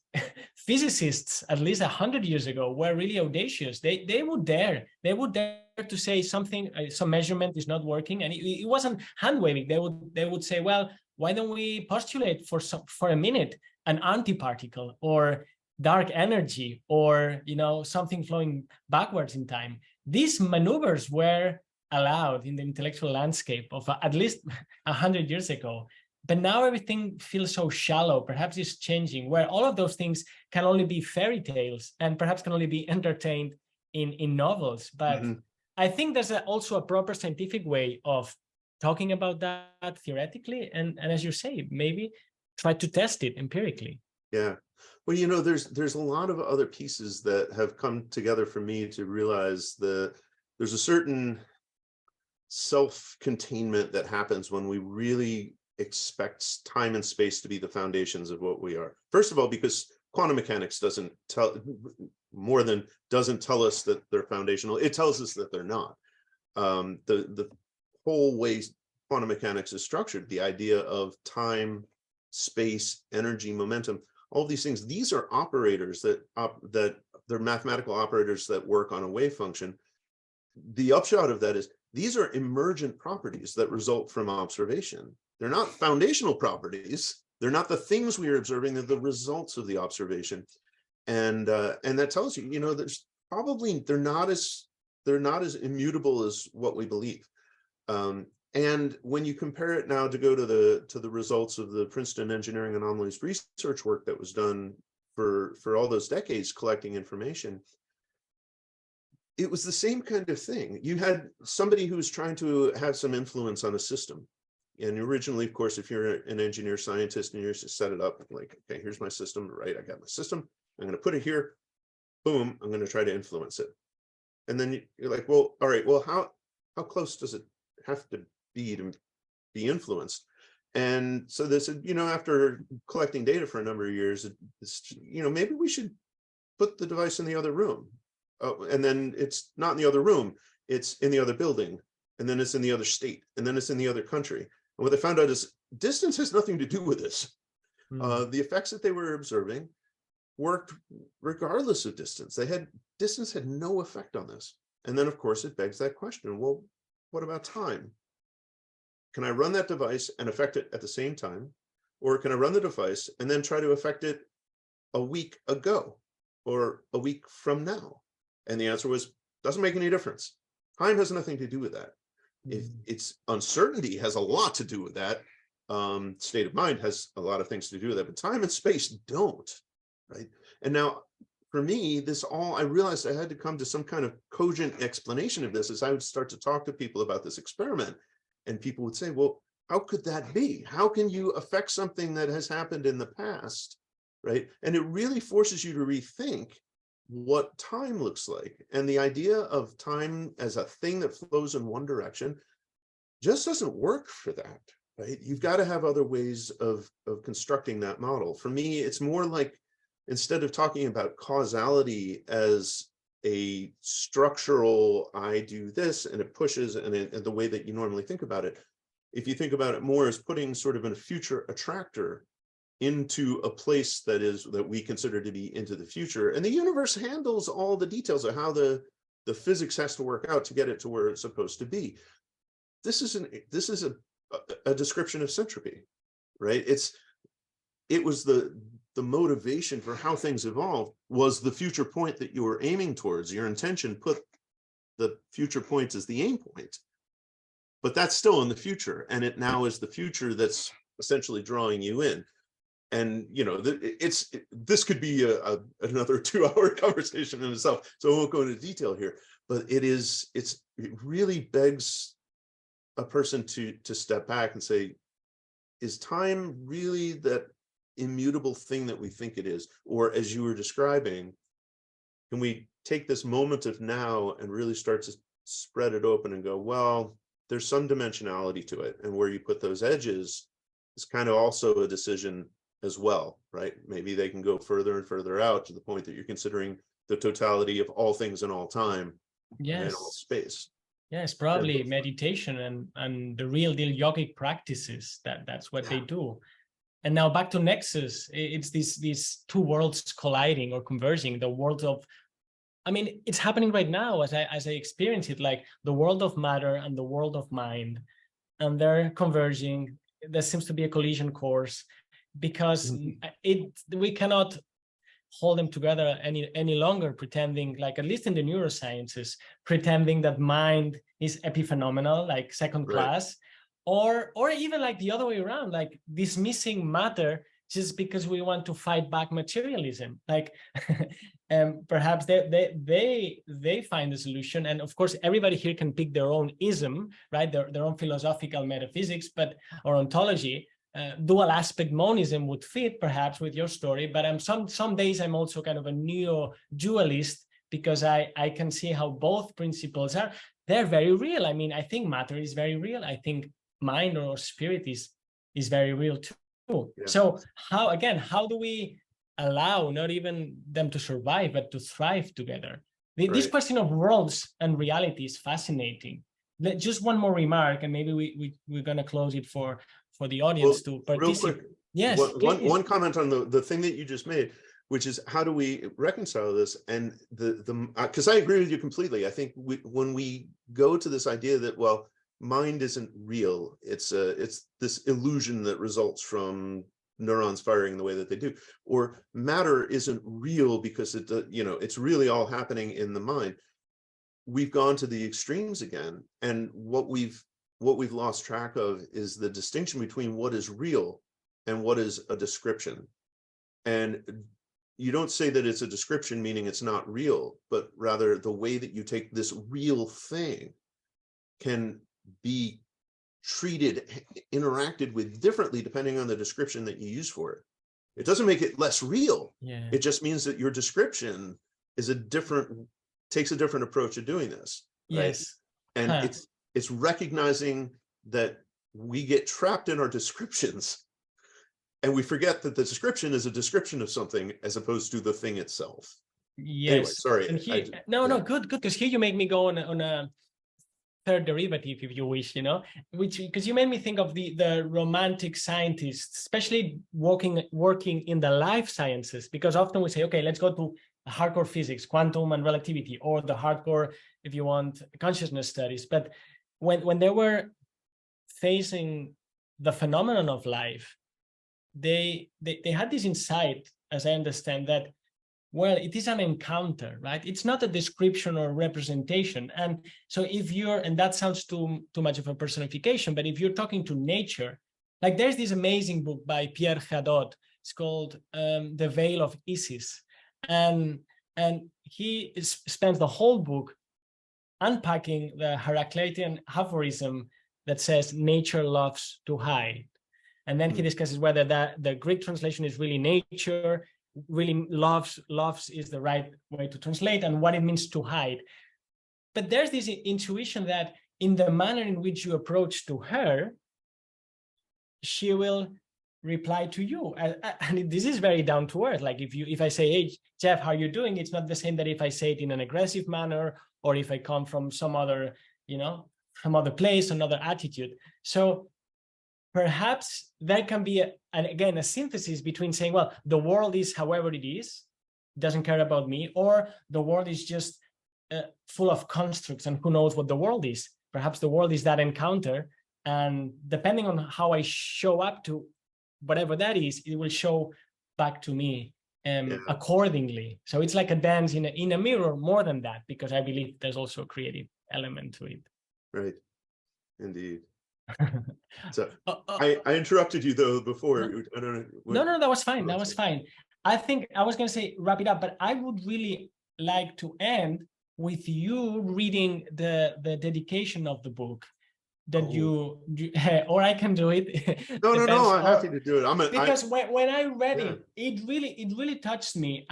physicists, at least 100 years ago, were really audacious. They would dare to say something, some measurement is not working, and it wasn't hand waving. They would say, well, why don't we postulate for a minute an antiparticle or dark energy, or something flowing backwards in time. These maneuvers were allowed in the intellectual landscape of at least 100 years ago. But now everything feels so shallow. Perhaps it's changing, where all of those things can only be fairy tales and perhaps can only be entertained in novels. But I think there's also a proper scientific way of talking about that theoretically. And as you say, maybe try to test it empirically. Yeah. Well, there's a lot of other pieces that have come together for me to realize that there's a certain self-containment that happens when we really expects time and space to be the foundations of what we are. First of all, because quantum mechanics doesn't tell us that they're foundational. It tells us that they're not. The whole way quantum mechanics is structured, the idea of time, space, energy, momentum, all these things, these are operators that they're mathematical operators that work on a wave function. The upshot of that is these are emergent properties that result from observation. They're not foundational properties. They're not the things we are observing. They're the results of the observation, and that tells you, there's probably they're not as immutable as what we believe. And when you compare it now to go to the results of the Princeton Engineering Anomalies Research work that was done for all those decades collecting information, it was the same kind of thing. You had somebody who was trying to have some influence on a system. And originally, of course, if you're an engineer scientist and you're just set it up like, okay, here's my system, right? I got my system. I'm going to put it here. Boom. I'm going to try to influence it. And then you're like, well, all right, well, how close does it have to be influenced? And so they said, after collecting data for a number of years, maybe we should put the device in the other room. Oh, and then it's not in the other room, it's in the other building, and then it's in the other state, and then it's in the other country. And what they found out is distance has nothing to do with this. The effects that they were observing worked regardless of distance. Distance had no effect on this. And then, of course, it begs that question, well, what about time? Can I run that device and affect it at the same time? Or can I run the device and then try to affect it a week ago or a week from now? And the answer was, doesn't make any difference. Time has nothing to do with that. If it's uncertainty has a lot to do with that. State of mind has a lot of things to do with that, but time and space don't, right? And now for me, I realized I had to come to some kind of cogent explanation of this as I would start to talk to people about this experiment. And people would say, well, how could that be? How can you affect something that has happened in the past, right? And it really forces you to rethink what time looks like. And the idea of time as a thing that flows in one direction just doesn't work for that, right? You've got to have other ways of constructing that model. For me, it's more like, instead of talking about causality as a structural, I do this and it pushes and the way that you normally think about it, if you think about it more as putting sort of a future attractor into a place that we consider to be into the future, and the universe handles all the details of how the physics has to work out to get it to where it's supposed to be. This is a description of syntropy, right? It was the motivation for how things evolved was the future point that you were aiming towards. Your intention put the future point as the aim point, but that's still in the future, and it now is the future that's essentially drawing you in. And this could be another 2-hour conversation in itself, so I won't go into detail here. But it really begs a person to step back and say, is time really that immutable thing that we think it is? Or, as you were describing, can we take this moment of now and really start to spread it open and go, well, there's some dimensionality to it, and where you put those edges is kind of also a decision as well, right? Maybe they can go further and further out to the point that you're considering the totality of all things in all time, yes, and all space. Yes, probably meditation and the real deal yogic practices, that's what they do. And now back to Nexus, it's these two worlds colliding or converging, the world of, it's happening right now as I experience it, like the world of matter and the world of mind, and they're converging. There seems to be a collision course, because we cannot hold them together any longer, pretending, like at least in the neurosciences, pretending that mind is epiphenomenal, like second class, or even like the other way around, like dismissing matter just because we want to fight back materialism. Like perhaps they find the solution, and of course everybody here can pick their own ism, right? Their own philosophical metaphysics, or ontology. Dual aspect monism would fit perhaps with your story, but some days I'm also kind of a neo-dualist, because I can see how both principles they're very real. I think matter is very real. I think mind or spirit is very real too. Yeah. So how do we allow not even them to survive, but to thrive together? This question of worlds and reality is fascinating. Just one more remark, and maybe we're going to close it for the audience to participate. Real quick, yes, one comment on the thing that you just made, which is, how do we reconcile this? And because I agree with you completely. I think when we go to this idea that, well, mind isn't real, it's this illusion that results from neurons firing the way that they do, or matter isn't real because it's really all happening in the mind. We've gone to the extremes again, and what we've lost track of is the distinction between what is real and what is a description. And you don't say that it's a description meaning it's not real, but rather the way that you take this real thing can be treated, interacted with differently depending on the description that you use for it. It doesn't make it less real. Yeah. It just means that your description is takes a different approach of doing this. Right? Yes. And it's recognizing that we get trapped in our descriptions and we forget that the description is a description of something as opposed to the thing itself. Yes. Anyway, sorry. And here, no, good, because here you make me go on a third derivative, if you wish, which, because you made me think of the romantic scientists, especially working in the life sciences, because often we say, okay, let's go to hardcore physics, quantum and relativity, or the hardcore, if you want, consciousness studies. But when they were facing the phenomenon of life, they had this insight, as I understand, that, well, it is an encounter, right? It's not a description or representation. And so if you're, and that sounds too much of a personification, but if you're talking to nature, like there's this amazing book by Pierre Hadot, it's called The Veil of Isis. And he spends the whole book unpacking the Heraclitean aphorism that says nature loves to hide. And then he discusses whether the Greek translation is really nature, really loves is the right way to translate, and what it means to hide. But there's this intuition that in the manner in which you approach to her, she will reply to you. And this is very down to earth. Like if I say, hey, Jeff, how are you doing? It's not the same that if I say it in an aggressive manner, or if I come from some other, some other place, another attitude. So perhaps there can be, again, a synthesis between saying, well, the world is however it is, doesn't care about me, or the world is just full of constructs and who knows what the world is. Perhaps the world is that encounter, and depending on how I show up to whatever that is, it will show back to me accordingly. So it's like a dance in a mirror more than that, because I believe there's also a creative element to it. Right, indeed. So I interrupted you though before. I don't know. No, that was fine. That was fine. I think I was going to say wrap it up, but I would really like to end with you reading the dedication of the book that you or I can do it. No, I'm happy to do it. Because when I read it, it really touched me.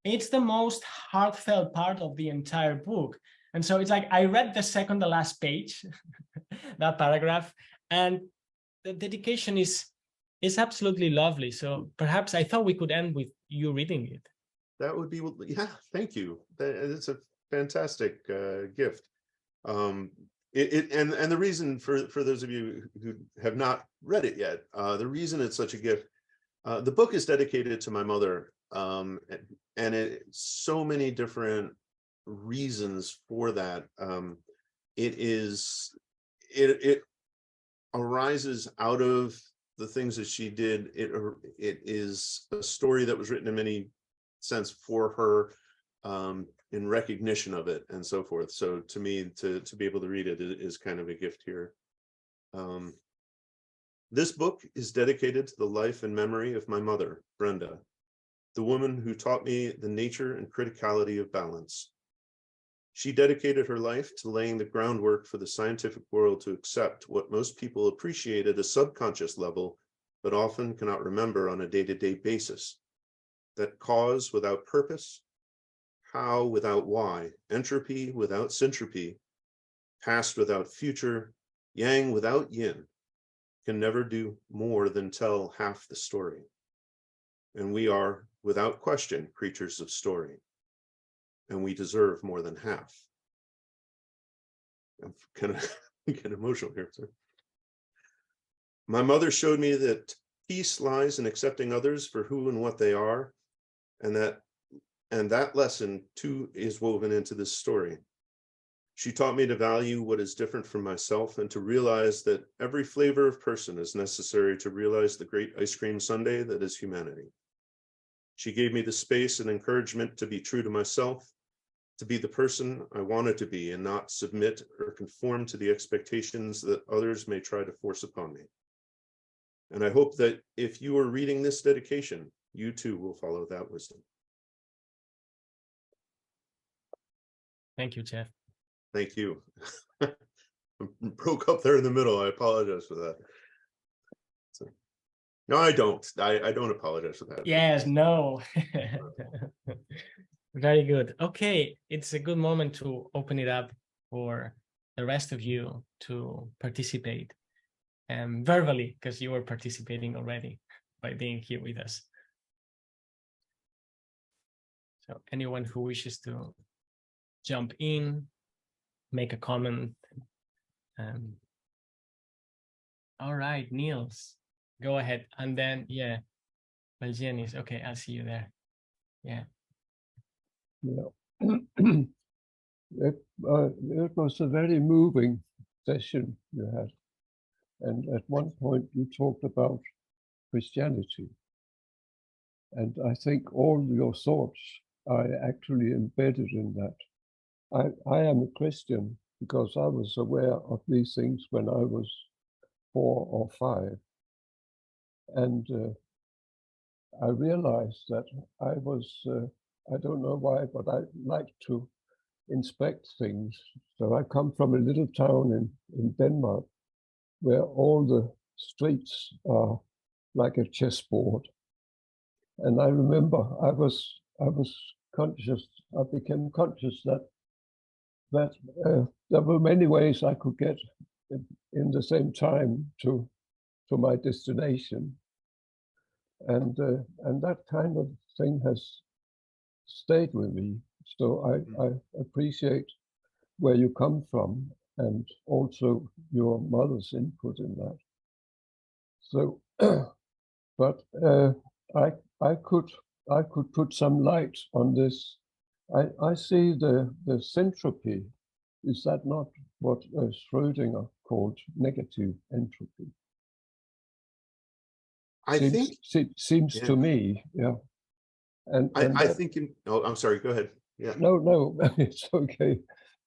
It's the most heartfelt part of the entire book. And so it's like I read the second to last page, that paragraph, and the dedication is absolutely lovely. So perhaps I thought we could end with you reading it. That would be, thank you. It's a fantastic gift. And the reason for those of you who have not read it yet, the reason it's such a gift, the book is dedicated to my mother, and so many different reasons for that. It arises out of the things that she did. It is a story that was written in many sense for her, in recognition of it and so forth. So to me, to be able to read it is kind of a gift here. This book is dedicated to the life and memory of my mother, Brenda, the woman who taught me the nature and criticality of balance. She dedicated her life to laying the groundwork for the scientific world to accept what most people appreciate at a subconscious level, but often cannot remember on a day-to-day basis. That cause without purpose, how without why, entropy without syntropy, past without future, yang without yin, can never do more than tell half the story. And we are, without question, creatures of story. And we deserve more than half. I'm kind of get emotional here. Sir. My mother showed me that peace lies in accepting others for who and what they are, and that lesson too is woven into this story. She taught me to value what is different from myself and to realize that every flavor of person is necessary to realize the great ice cream sundae that is humanity. She gave me the space and encouragement to be true to myself, to be the person I wanted to be and not submit or conform to the expectations that others may try to force upon me. And I hope that if you are reading this dedication, you too will follow that wisdom. Thank you, Jeff. Thank you. broke up there in the middle. I apologize for that. So, no, I don't. I don't apologize for that. Yes, no. Very good. Okay, it's a good moment to open it up for the rest of you to participate verbally, because you were participating already by being here with us. So anyone who wishes to jump in, make a comment. All right, Niels, go ahead. And then, yeah, Valjenis. Okay, I'll see you there. Yeah. Yeah. It was a very moving session you had. And at one point you talked about Christianity. And I think all your thoughts are actually embedded in that. I am a Christian because I was aware of these things when I was 4 or 5. And I realized that I was, I don't know why, but I like to inspect things. So I come from a little town in Denmark where all the streets are like a chessboard. And I remember I was conscious, I became conscious that there were many ways I could get in the same time to my destination. And that kind of thing has stayed with me. So I appreciate where you come from and also your mother's input in that. So, but I could put some light on this. I see the syntropy. Is that not what Schrödinger called negative entropy? Seems yeah. to me, yeah. And I think oh, I'm sorry, go ahead. Yeah. No, it's okay.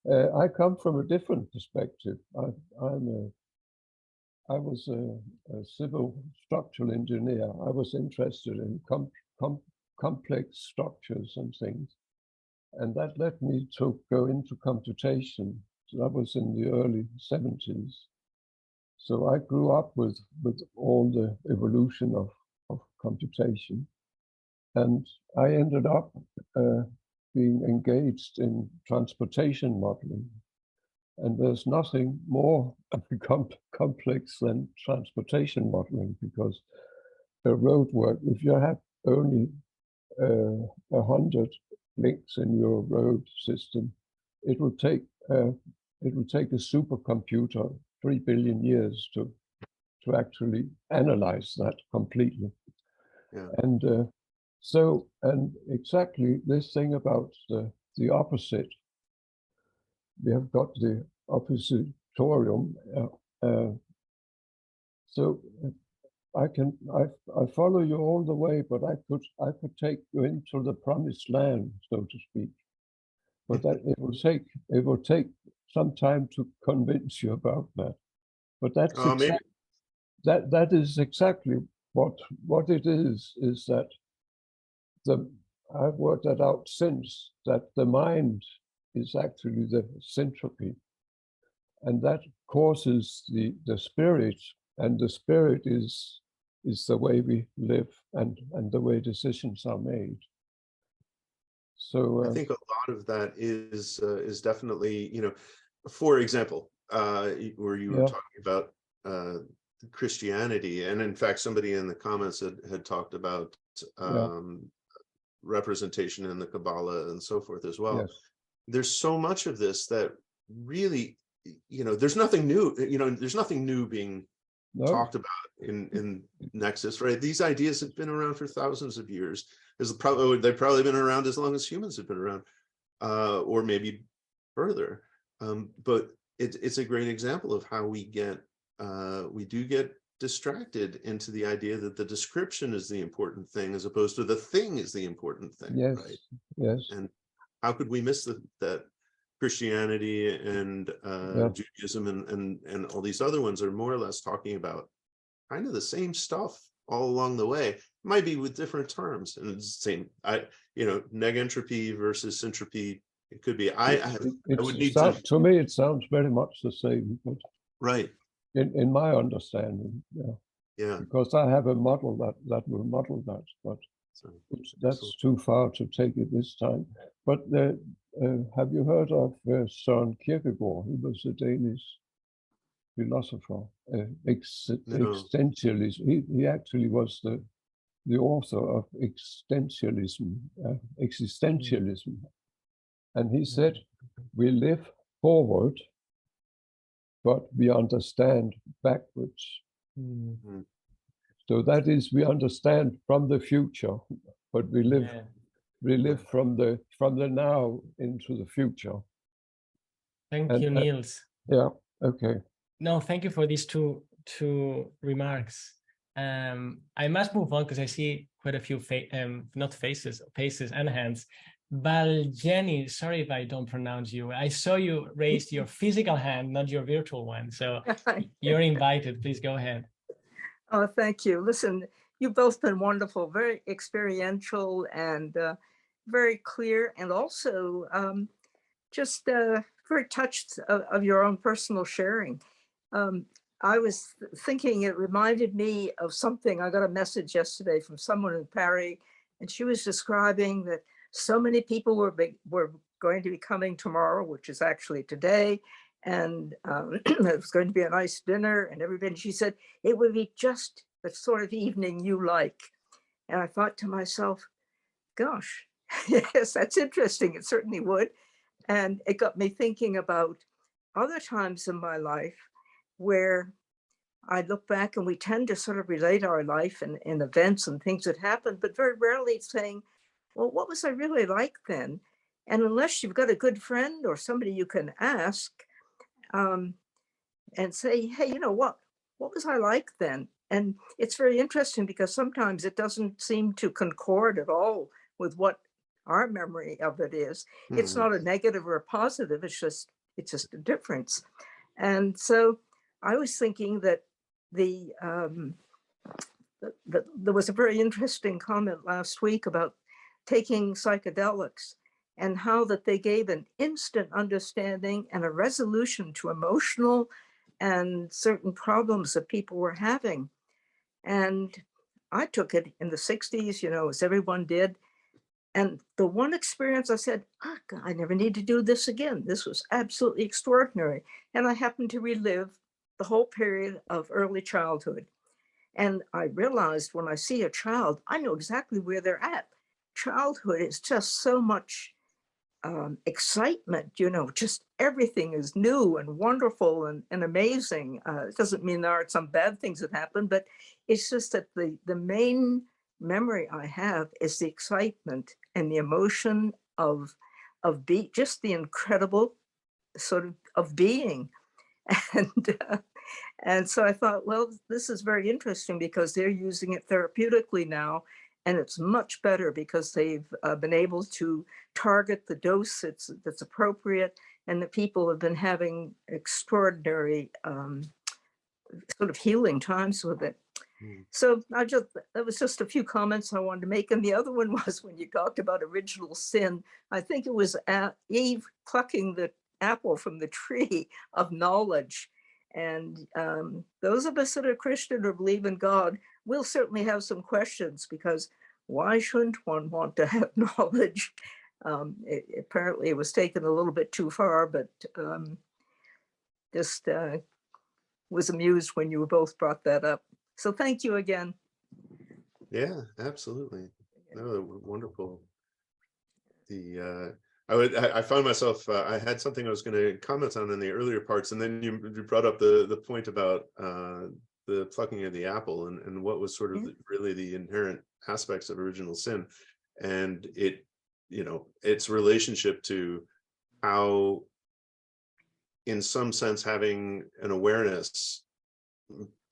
I come from a different perspective. I was a civil structural engineer. I was interested in complex structures and things. And that led me to go into computation. So that was in the early 70s. So I grew up with all the evolution of computation. And I ended up being engaged in transportation modeling. And there's nothing more complex than transportation modeling, because the roadwork, if you have only 100 links in your road system, it will take a supercomputer 3 billion years to actually analyze that completely. Yeah. And and exactly this thing about the opposite. We have got the oppositorium. So I follow you all the way, but I could take you into the promised land, so to speak. But that it will take some time to convince you about that. But that's that is exactly what it is that I've worked that out since, that the mind is actually the syntropy, and that causes the spirit, and the spirit is the way we live and the way decisions are made. So I think a lot of that is definitely, for example, where you were talking about Christianity, and in fact somebody in the comments had talked about representation in the Kabbalah and so forth as well. Yes. There's so much of this that really, there's nothing new, there's nothing new being talked about in Nexus, right? These ideas have been around for thousands of years. They've probably been around as long as humans have been around, or maybe further. But it's a great example of how we do get distracted into the idea that the description is the important thing, as opposed to the thing is the important thing. Yes, right? Yes. And how could we miss that Christianity and Judaism and all these other ones are more or less talking about kind of the same stuff all along the way. It might be with different terms, and it's the same. Neg entropy versus syntropy It could be. I would need to me, it sounds very much the same, but right. in my understanding, Yeah. because I have a model that will model that, but So, that's too far to take it this time. But have you heard of Søren Kierkegaard? He was a Danish philosopher, existentialist. He actually was the author of existentialism. And he said, we live forward, but we understand backwards. Mm. So that is, we understand from the future, but we live from the now into the future. Thank you, Niels. Yeah. Okay. No, thank you for these two remarks. I must move on because I see quite a few faces and hands. Jenny, sorry if I don't pronounce you. I saw you raised your physical hand, not your virtual one. So you're invited. Please go ahead. Oh, thank you. Listen, you've both been wonderful, very experiential and very clear, and also just very touched of your own personal sharing. I was thinking, it reminded me of something. I got a message yesterday from someone in Paris, and she was describing that so many people were going to be coming tomorrow, which is actually today, and it was going to be a nice dinner and everything. She said it would be just the sort of evening you like. And I thought to myself, gosh, yes, that's interesting. It certainly would. And it got me thinking about other times in my life where I look back and we tend to sort of relate our life and events and things that happened, but very rarely saying, well, what was I really like then? And unless you've got a good friend or somebody you can ask and say, hey, you know what was I like then? And it's very interesting because sometimes it doesn't seem to concord at all with what our memory of it is. Mm-hmm. It's not a negative or a positive, it's just a difference. And so I was thinking that there was a very interesting comment last week about taking psychedelics and how that they gave an instant understanding and a resolution to emotional and certain problems that people were having. And I took it in the 60s, as everyone did. And the one experience I said, oh, God, I never need to do this again. This was absolutely extraordinary. And I happened to relive the whole period of early childhood. And I realized when I see a child, I know exactly where they're at. Childhood is just so much excitement, just everything is new and wonderful and amazing. It doesn't mean there aren't some bad things that happen, but it's just that the main memory I have is the excitement and the emotion of just the incredible sort of being. And so I thought, well, this is very interesting because they're using it therapeutically now, and it's much better because they've been able to target the dose that's appropriate, and the people have been having extraordinary sort of healing times with it. So that was just a few comments I wanted to make. And the other one was when you talked about original sin, I think it was Eve plucking the apple from the tree of knowledge. And those of us that are Christian or believe in God will certainly have some questions, because why shouldn't one want to have knowledge? Apparently it was taken a little bit too far, but just was amused when you both brought that up. So thank you again. Yeah, absolutely. No, wonderful. I found myself, I had something I was going to comment on in the earlier parts, and then you brought up the point about the plucking of the apple and what was sort of really the inherent aspects of original sin, and its relationship to how, in some sense, having an awareness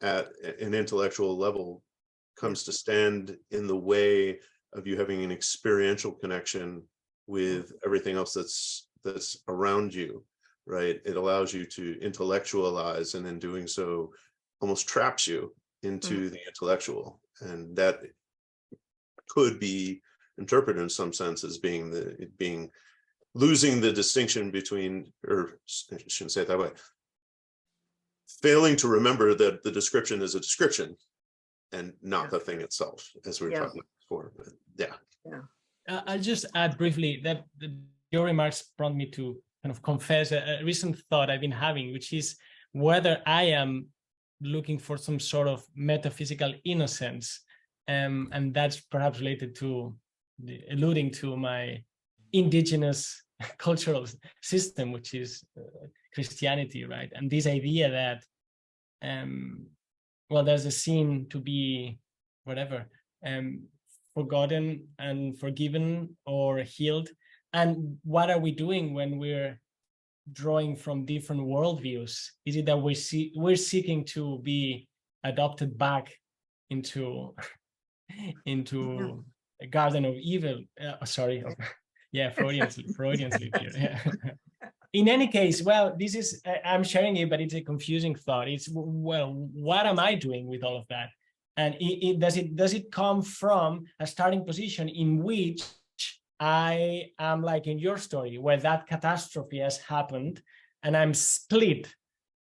at an intellectual level comes to stand in the way of you having an experiential connection with everything else that's around you, right? It allows you to intellectualize, and in doing so almost traps you into the intellectual, and that could be interpreted in some sense as being losing the distinction between, or I shouldn't say it that way, failing to remember that the description is a description and not the thing itself, as we were talking about before. But yeah. I'll just add briefly that your remarks prompt me to kind of confess a recent thought I've been having, which is whether I am looking for some sort of metaphysical innocence, and that's perhaps related to alluding to my indigenous cultural system, which is Christianity, right? And this idea that, well, there's a sin to be whatever, forgotten and forgiven or healed. And what are we doing when we're drawing from different worldviews? Is it that we're seeking to be adopted back into a garden of evil? Sorry, yeah, Freudian sleep here. Yeah. In any case, well, this is, I'm sharing it, but it's a confusing thought. It's, well, what am I doing with all of that? And does it come from a starting position in which I am like in your story, where that catastrophe has happened and I'm split?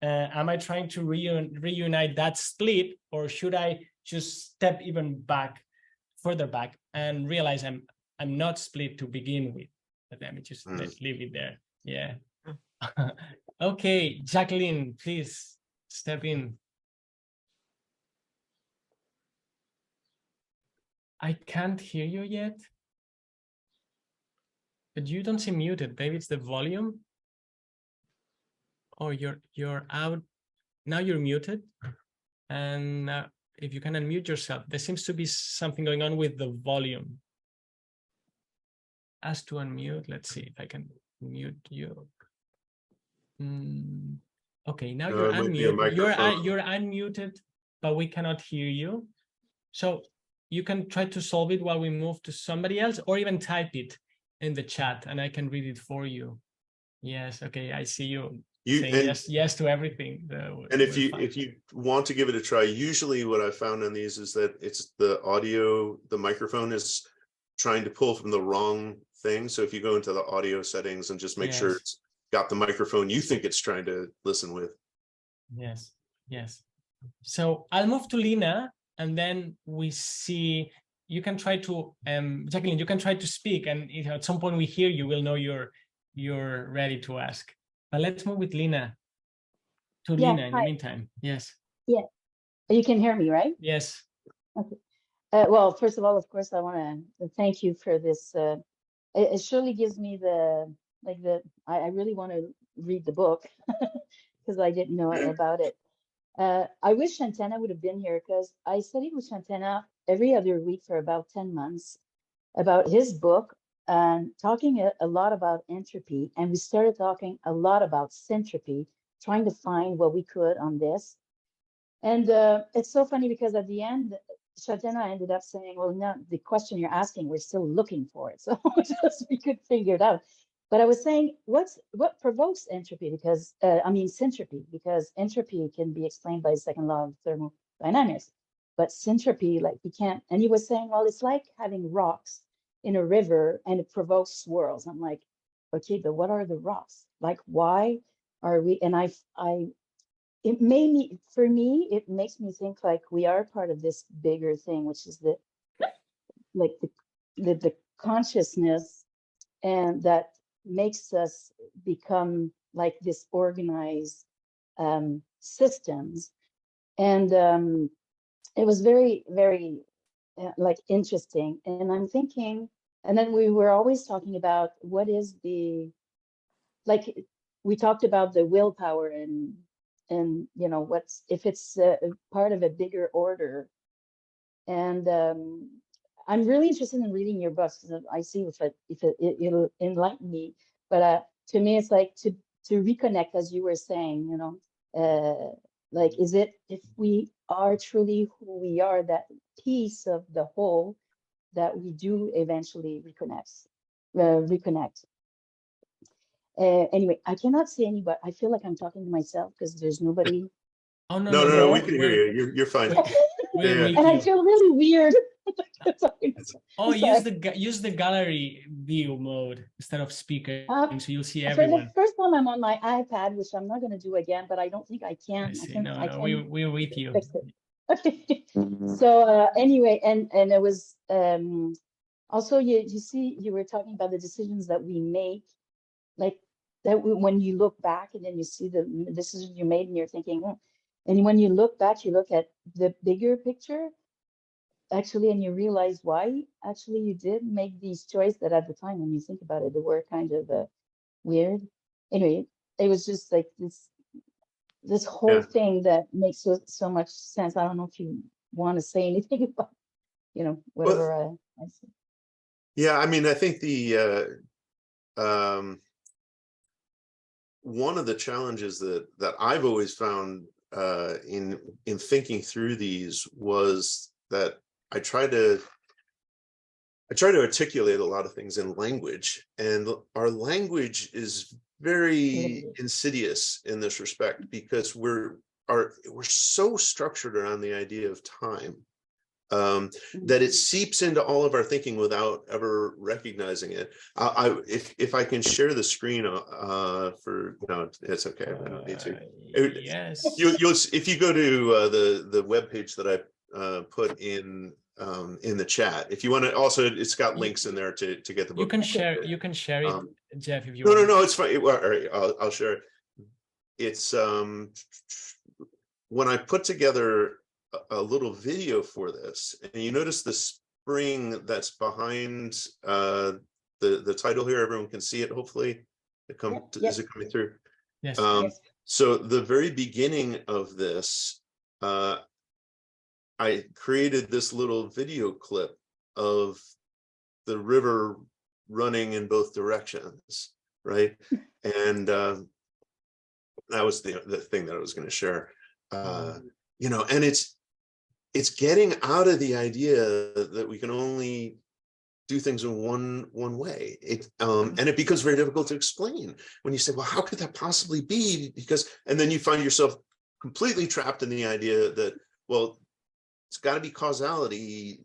Am I trying to reunite that split, or should I just step even further back and realize I'm not split to begin with? But let me just let's leave it there. Yeah. Okay, Jacqueline, please step in. I can't hear you yet. But you don't seem muted. Maybe it's the volume. Or you're out. Now you're muted. And if you can unmute yourself, there seems to be something going on with the volume. Ask to unmute. Let's see if I can mute you. Okay, now you're unmuted. You're unmuted, but we cannot hear you. So you can try to solve it while we move to somebody else, or even type it in the chat and I can read it for you. Yes, okay, I see you saying yes to everything. And if you want to give it a try, usually what I found on these is that it's the audio, the microphone is trying to pull from the wrong thing. So if you go into the audio settings and just make sure it's got the microphone you think it's trying to listen with. Yes, yes. So I'll move to Lina, and then we see, you can try to, Jacqueline, you can try to speak, and at some point we hear you, we'll know you're ready to ask. But let's move with Lina. To Lina in the meantime. Yes. Yeah. You can hear me, right? Yes. Okay. Well, first of all, of course, I want to thank you for this. It surely gives me I really want to read the book because I didn't know about it. I wish Shantana would have been here, because I studied with Shantana every other week for about 10 months about his book, and talking a lot about entropy. And we started talking a lot about syntropy, trying to find what we could on this. And it's so funny because at the end, Shantana ended up saying, well, no, the question you're asking, we're still looking for it. So we could figure it out. But I was saying, what provokes entropy? Because syntropy, because entropy can be explained by the second law of thermodynamics, but syntropy, like we can't. And he was saying, well, it's like having rocks in a river and it provokes swirls. I'm like, okay, but what are the rocks? Like, why are we? And it made me, for me, it makes me think like we are part of this bigger thing, which is the consciousness, and that makes us become like this organized systems. And it was very, very interesting. And I'm thinking, and then we were always talking about what is we talked about the willpower and what's, if it's part of a bigger order. And I'm really interested in reading your books. I see if it'll enlighten me. But to me, it's like to reconnect, as you were saying, is it, if we are truly who we are, that piece of the whole, that we do eventually reconnect. Anyway, I cannot see anybody. I feel like I'm talking to myself because there's nobody. Oh, no, we can hear you. You're fine. We're with And I you. feel really weird. Oh, Sorry. use the gallery view mode instead of speaker, so you'll see For the everyone. first time, I'm on my iPad, which I'm not going to do again, but I don't think I can. I see. I No, can we're with you. fix it. Okay. So anyway, and it was also you see you were talking about the decisions that we make, like that when you look back and then you see the decisions you made and you're thinking, oh. And when you look back, you look at the bigger picture, actually, and you realize why actually you did make these choices that at the time when you think about it, they were kind of weird. Anyway, it was just like this whole thing that makes so much sense. I don't know if you want to say anything about, whatever I said. Yeah, I mean, I think the one of the challenges that I've always found in thinking through these was that I try to articulate a lot of things in language, and our language is very insidious in this respect because we're so structured around the idea of time that it seeps into all of our thinking without ever recognizing it. If I can share the screen for it's okay. I don't need to. Yes. You'll if you go to the webpage that I put in the chat. If you want to, also it's got links in there to get the book. You can share it, Jeff, if you want. No, it's fine. All right, I'll share it. It's when I put together a little video for this, and you notice the spring that's behind the title here. Everyone can see it, hopefully. Is it coming through? Yes. So the very beginning of this, I created this little video clip of the river running in both directions, right? And that was the thing that I was going to share. And it's getting out of the idea that we can only do things in one way. And it becomes very difficult to explain when you say, well, how could that possibly be? And then you find yourself completely trapped in the idea that, well, it's got to be causality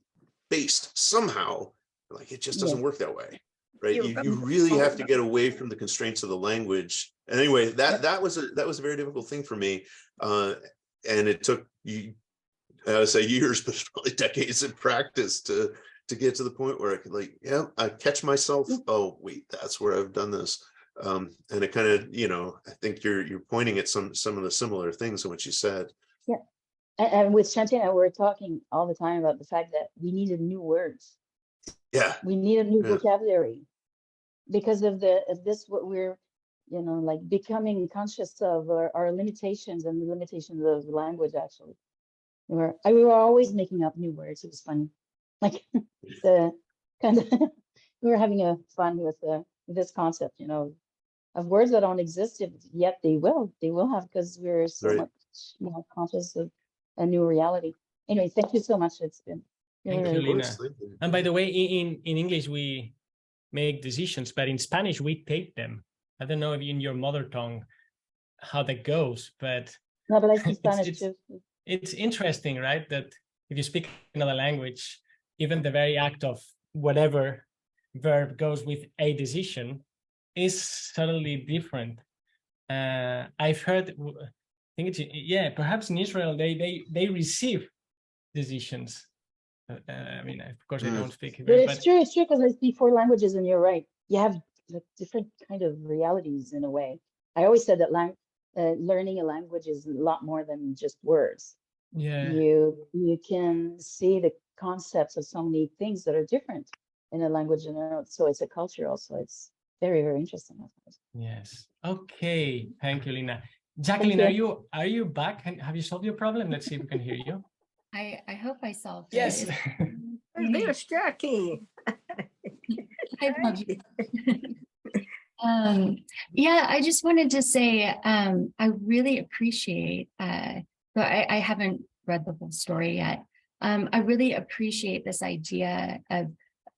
based somehow. Like it just doesn't work that way, right? You really have to get away from the constraints of the language. And anyway, that was a very difficult thing for me, and it took I would say years, but probably decades of practice to get to the point where I could I catch myself. Oh wait, that's where I've done this, and it kind of I think you're pointing at some of the similar things in what you said. Yeah. And with Shanti and I were talking all the time about the fact that we needed new words. Yeah. We need a new vocabulary because of this, what we're, like becoming conscious of our limitations and the limitations of language, actually. We were always making up new words. It was funny. Like the kind of, we were having a fun with this concept, of words that don't exist, yet they will have, because we're so much more conscious of a new reality. Anyway, thank you so much. It's been thank you, Lina. And by the way, in English we make decisions, but in Spanish we take them. I don't know if in your mother tongue how that goes, but no, but I speak Spanish too. It's interesting, right? That if you speak another language, even the very act of whatever verb goes with a decision is subtly different. I've heard. I think it's perhaps in Israel they receive decisions. I mean, of course, I don't speak Hebrew, but it's true because I speak 4 languages, and you're right. You have different kind of realities in a way. I always said that learning a language is a lot more than just words. Yeah, you can see the concepts of so many things that are different in a language, and so it's a culture also. It's very, very interesting. Yes. Okay. Thank you, Lina. Jacqueline, are you back? Have you solved your problem? Let's see if we can hear you. I hope I solved it. Yes. There's Jackie. I love you. I just wanted to say I really appreciate, but I haven't read the whole story yet. I really appreciate this idea of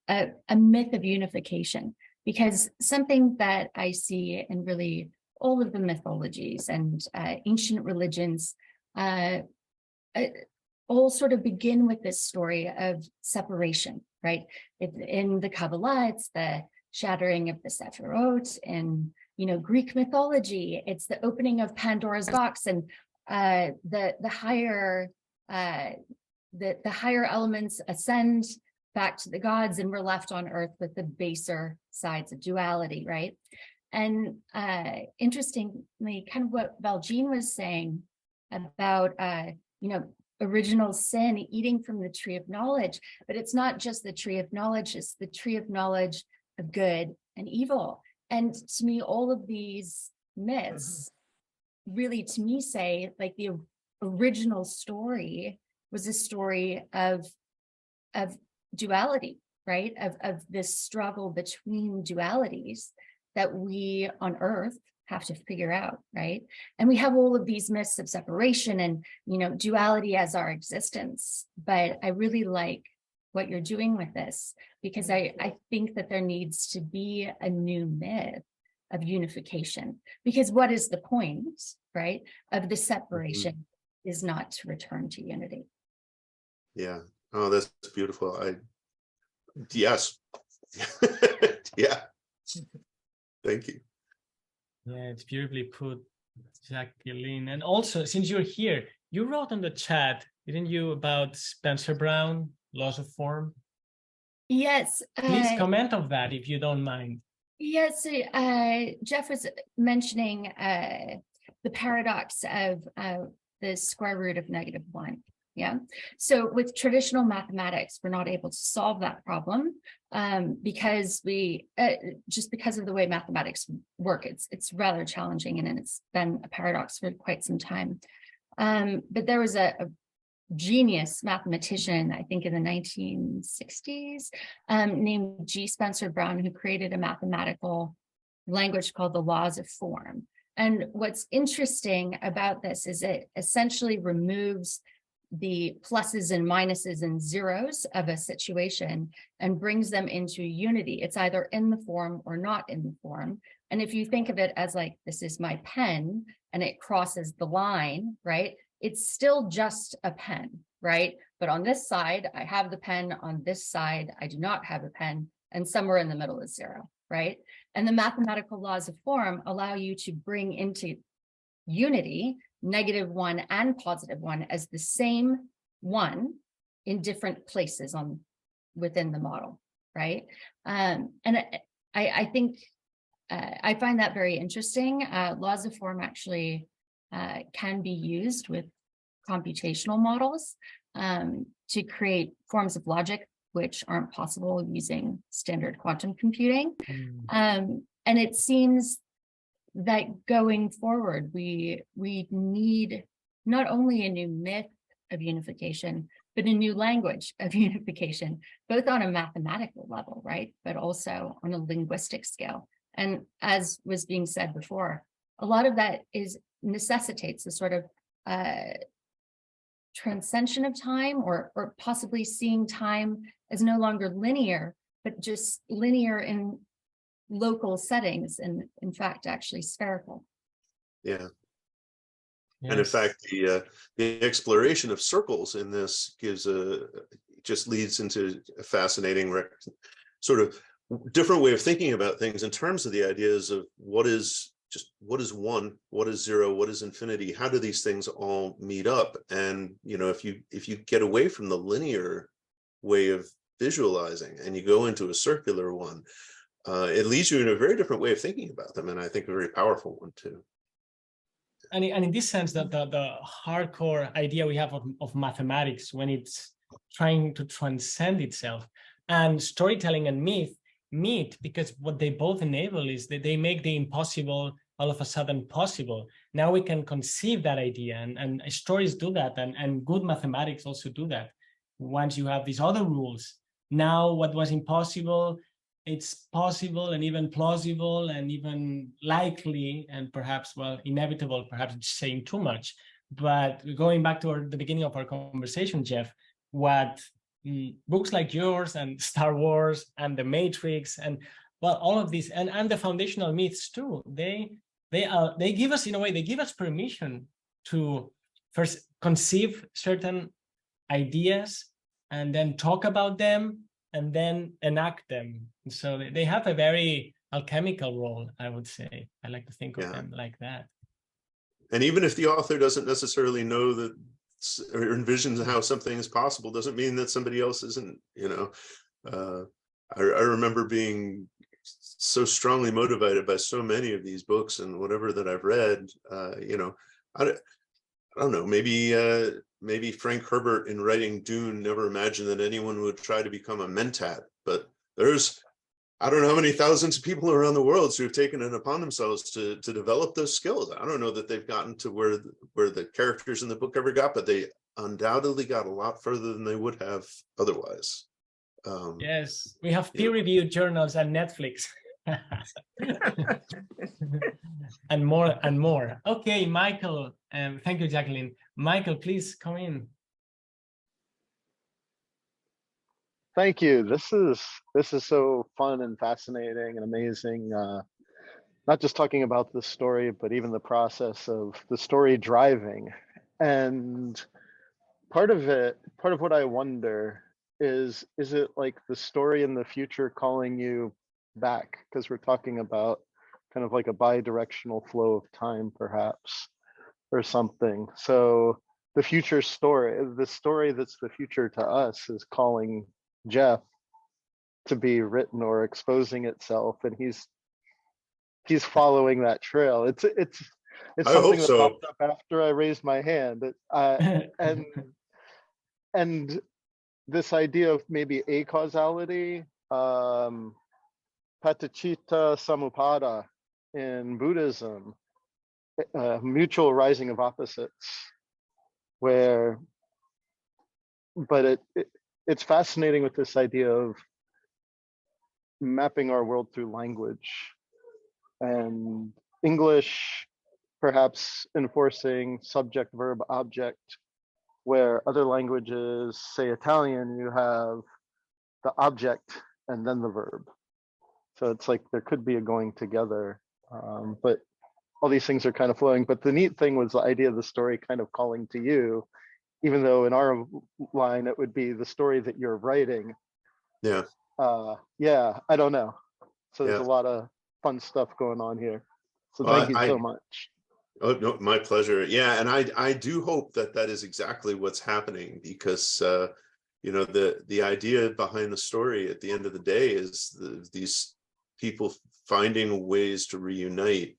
a myth of unification, because something that I see in really all of the mythologies and ancient religions, all sort of begin with this story of separation, right? In the Kabbalah, it's the shattering of the Sephirot. In Greek mythology, it's the opening of Pandora's box, and the higher elements ascend back to the gods, and we're left on earth with the baser sides of duality, right? And interestingly, kind of what Valjean was saying about original sin, eating from the tree of knowledge, but it's not just the tree of knowledge, it's the tree of knowledge of good and evil. And to me, all of these myths really, to me, say like the original story was a story of duality, right? Of this struggle between dualities that we on earth have to figure out, right? And we have all of these myths of separation and, duality as our existence. But I really like what you're doing with this, because I think that there needs to be a new myth of unification, because what is the point, right, of the separation is not to return to unity. Yeah. Oh, that's beautiful. Yes. Yeah. Thank you. Yeah, it's beautifully put, Jacqueline. And also, since you're here, you wrote on the chat, didn't you, about Spencer Brown, laws of form? Yes. Please comment on that if you don't mind. Yes, Jeff was mentioning the paradox of the square root of -1. Yeah. So with traditional mathematics, we're not able to solve that problem because just because of the way mathematics work, it's rather challenging, and it's been a paradox for quite some time. But there was a genius mathematician, I think in the 1960s, named G. Spencer Brown, who created a mathematical language called the laws of form. And what's interesting about this is it essentially removes the pluses and minuses and zeros of a situation and brings them into unity. It's either in the form or not in the form. And if you think of it as like, this is my pen and it crosses the line, right? It's still just a pen, right? But on this side, I have the pen. On this side, I do not have a pen. And somewhere in the middle is zero, right? And the mathematical laws of form allow you to bring into unity -1 and +1 as the same one in different places within the model, right? And I think I find that very interesting. Laws of form actually can be used with computational models to create forms of logic which aren't possible using standard quantum computing. And it seems that going forward, we need not only a new myth of unification, but a new language of unification, both on a mathematical level, right? But also on a linguistic scale. And as was being said before, a lot of that necessitates a sort of transcension of time, or possibly seeing time as no longer linear, but just linear in local settings, and in fact actually spherical. Yeah. Yes. And in fact, the exploration of circles in this just leads into a fascinating sort of different way of thinking about things in terms of the ideas of what is one, what is zero, what is infinity, how do these things all meet up? And if you get away from the linear way of visualizing and you go into a circular one, it leads you in a very different way of thinking about them, and I think a very powerful one too. And in this sense, that the hardcore idea we have of mathematics, when it's trying to transcend itself, and storytelling and myth meet, because what they both enable is that they make the impossible all of a sudden possible. Now we can conceive that idea, and stories do that, and good mathematics also do that. Once you have these other rules, now what was impossible, it's possible and even plausible and even likely, and perhaps, well, inevitable, perhaps it's saying too much. But going back to the beginning of our conversation, Jeff, what books like yours and Star Wars and The Matrix and, well, all of these and the foundational myths too, they give us, in a way, they give us permission to first conceive certain ideas and then talk about them and then enact them. So they have a very alchemical role, I would say. I like to think of them like that. And even if the author doesn't necessarily know that or envisions how something is possible, doesn't mean that somebody else isn't, you know. I remember being so strongly motivated by so many of these books and whatever that I've read, you know, I don't know, maybe Frank Herbert in writing Dune never imagined that anyone would try to become a mentat, but there's, I don't know how many thousands of people around the world who have taken it upon themselves to develop those skills. I don't know that they've gotten to where the characters in the book ever got, but they undoubtedly got a lot further than they would have otherwise. Yes, we have peer-reviewed journals and Netflix. and more and more. Okay, Michael, thank you, Jacqueline. Michael, please come in. Thank you. This is so fun and fascinating and amazing. Not just talking about the story, but even the process of the story driving. And part of what I wonder is it like the story in the future calling you back? Because we're talking about kind of like a bi-directional flow of time, perhaps, or something. So the future story, the story that's the future to us, is calling Jeff to be written or exposing itself, and he's following that trail. It's something that popped up after I raised my hand. And this idea of maybe acausality, paticca samuppada in Buddhism, mutual rising of opposites, but it's fascinating with this idea of mapping our world through language, and English perhaps enforcing subject, verb, object, where other languages, say Italian, you have the object and then the verb. So it's like there could be a going together, but all these things are kind of flowing. But the neat thing was the idea of the story kind of calling to you, even though in our line it would be the story that you're writing. Yeah. Yeah, I don't know. So there's a lot of fun stuff going on here. So thank you so much. Oh, no, my pleasure. Yeah, and I do hope that that is exactly what's happening, because you know, the idea behind the story at the end of the day is these people finding ways to reunite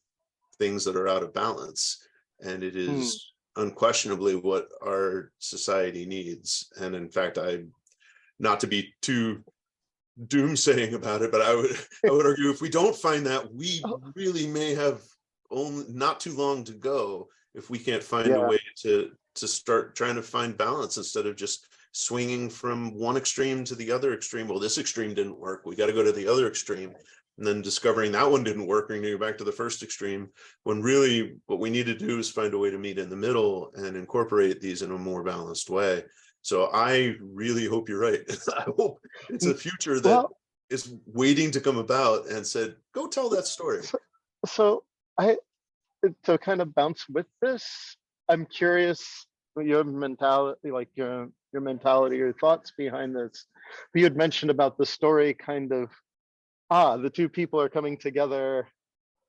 things that are out of balance, and it is unquestionably what our society needs. And in fact, not to be too doomsaying about it, but I would argue if we don't find that, we really may have only not too long to go if we can't find a way to start trying to find balance instead of just swinging from one extreme to the other extreme. Well, this extreme didn't work, we got to go to the other extreme, and then discovering that one didn't work and go back to the first extreme, when really what we need to do is find a way to meet in the middle and incorporate these in a more balanced way. So I really hope you're right. I hope it's a future that is waiting to come about and said, go tell that story. So to kind of bounce with this, I'm curious your mentality, like your mentality, your thoughts behind this. You had mentioned about the story kind of, the two people are coming together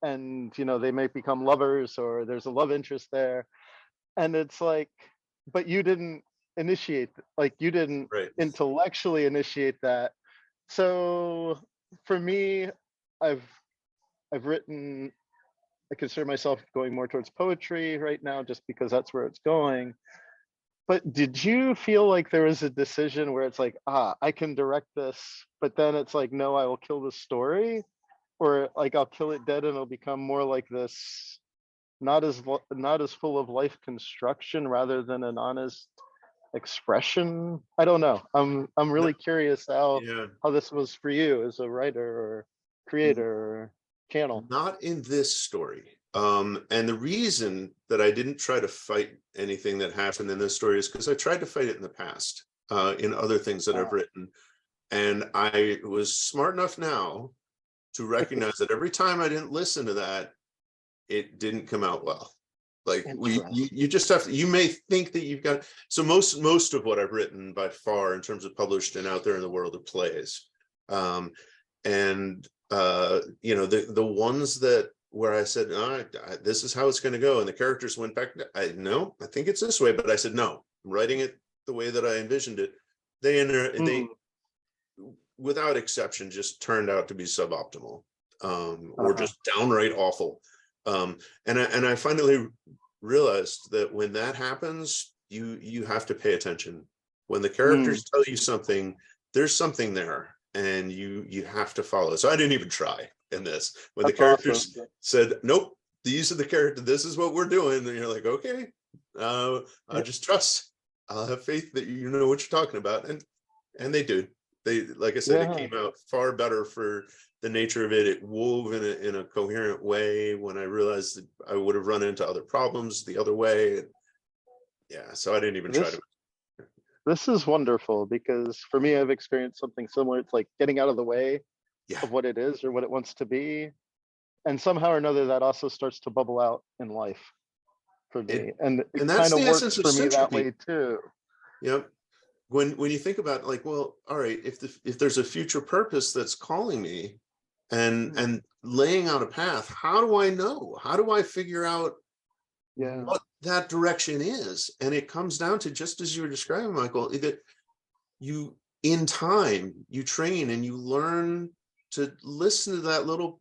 and, you know, they may become lovers or there's a love interest there. And it's like, but you didn't initiate, like you didn't intellectually initiate that. So for me, I've written, I consider myself going more towards poetry right now, just because that's where it's going. But did you feel like there was a decision where it's like, I can direct this, but then it's like, no, I will kill the story, or like I'll kill it dead and it'll become more like this, not as full of life construction rather than an honest expression? I don't know. I'm really curious how this was for you as a writer or creator or channel. Not in this story. And the reason that I didn't try to fight anything that happened in this story is because I tried to fight it in the past, in other things that I've written. And I was smart enough now to recognize that every time I didn't listen to that, it didn't come out well. Like you just have to, you may think that you've got, so most of what I've written by far in terms of published and out there in the world are plays. You know, the ones that where I said, this is how it's going to go, and the characters went back, I think it's this way, but I said, no, I'm writing it the way that I envisioned it. They without exception just turned out to be suboptimal, or just downright awful. And I finally realized that when that happens, you have to pay attention. When the characters tell you something, there's something there, and you have to follow. So I didn't even try in this. When the characters said, nope, these are the characters, this is what we're doing, and you're like, okay, I just trust. I'll have faith that you know what you're talking about. And they do. They, like I said, it came out far better for the nature of it. It wove in a coherent way when I realized that I would have run into other problems the other way. Yeah, so I didn't even try to. This is wonderful, because for me, I've experienced something similar. It's like getting out of the way of what it is or what it wants to be. And somehow or another, that also starts to bubble out in life for me. And it kind of works for me that way too. Yep. When you think about, like, well, all right, if there's a future purpose that's calling me and laying out a path, how do I know? How do I figure out what that direction is? And it comes down to, just as you were describing, Michael, that you, in time, you train and you learn to listen to that little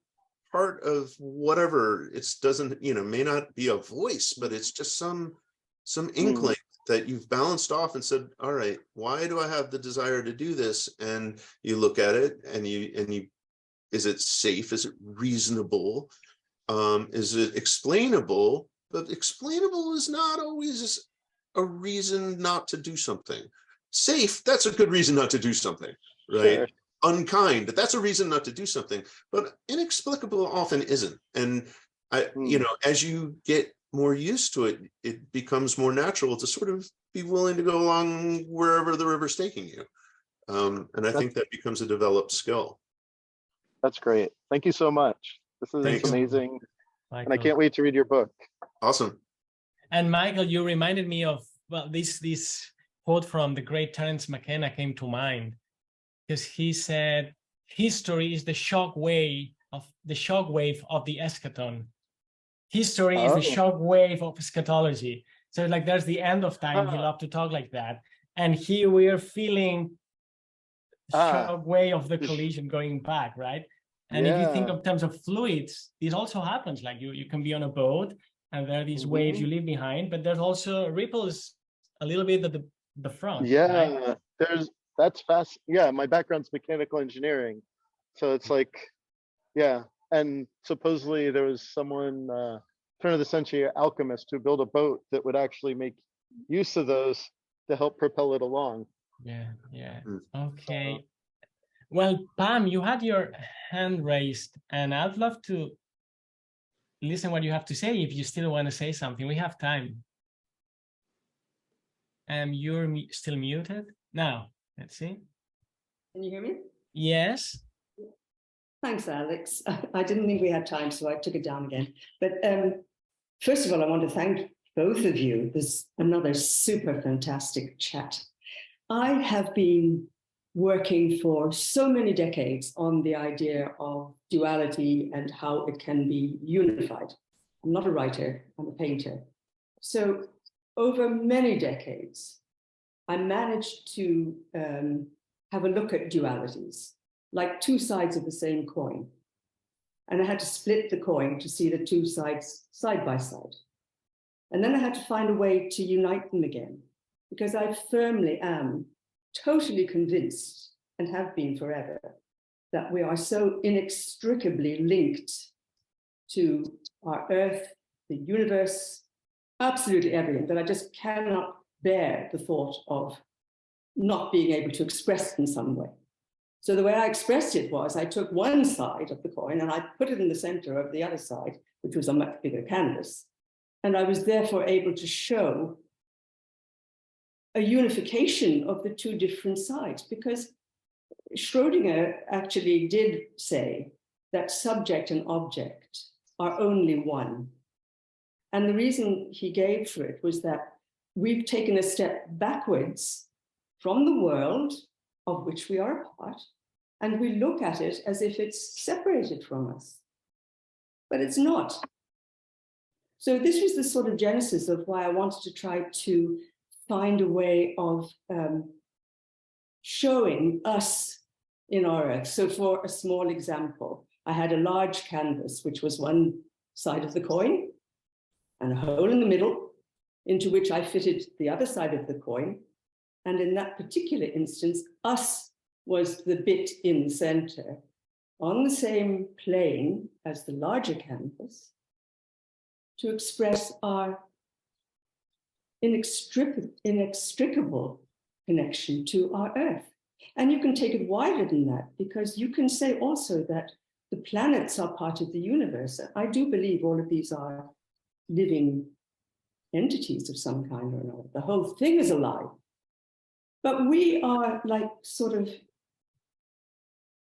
part of whatever. It doesn't, may not be a voice, but it's just some inkling that you've balanced off and said, all right, why do I have the desire to do this? And you look at it and you, is it safe? Is it reasonable? Is it explainable? But explainable is not always a reason not to do something. Safe, that's a good reason not to do something, right? Sure. Unkind, that's a reason not to do something, but inexplicable often isn't. And as you get more used to it, it becomes more natural to sort of be willing to go along wherever the river's taking you. And I think that becomes a developed skill. That's great. Thank you so much. This is amazing. Michael. And I can't wait to read your book. Awesome. And Michael, you reminded me of, well, this quote from the great Terence McKenna came to mind, because he said, history is the shock wave of the eschaton. History is the shock wave of eschatology. So like there's the end of time. He loved to talk like that. And here we are feeling the shock wave of the collision going back, right? And if you think of terms of fluids, this also happens. Like you can be on a boat and there are these waves you leave behind, but there's also ripples a little bit at the front. Yeah, right? That's fast. Yeah, my background's mechanical engineering. So it's like, and supposedly there was someone, turn of the century alchemist, who built a boat that would actually make use of those to help propel it along. Yeah. Okay. Well, Pam, you had your hand raised, and I'd love to listen what you have to say if you still want to say something. We have time. You're still muted. Now, let's see. Can you hear me? Yes. Thanks, Alex. I didn't think we had time, so I took it down again. But first of all, I want to thank both of you. This is another super fantastic chat. I have been working for so many decades on the idea of duality and how it can be unified. I'm not a writer, I'm a painter. So over many decades, I managed to have a look at dualities, like two sides of the same coin. And I had to split the coin to see the two sides side by side. And then I had to find a way to unite them again, because I firmly am totally convinced, and have been forever, that we are so inextricably linked to our Earth, the universe, absolutely everything, that I just cannot bear the thought of not being able to express it in some way. So the way I expressed it was, I took one side of the coin and I put it in the center of the other side, which was a much bigger canvas. And I was therefore able to show a unification of the two different sides, because Schrödinger actually did say that subject and object are only one. And the reason he gave for it was that we've taken a step backwards from the world of which we are a part, and we look at it as if it's separated from us. But it's not. So this was the sort of genesis of why I wanted to try to find a way of showing us in our Earth. So for a small example, I had a large canvas, which was one side of the coin, and a hole in the middle, into which I fitted the other side of the coin. And in that particular instance, us was the bit in the center, on the same plane as the larger canvas, to express our inextricable connection to our Earth. And you can take it wider than that, because you can say also that the planets are part of the universe. I do believe all of these are living entities of some kind or another. The whole thing is alive. But we are like sort of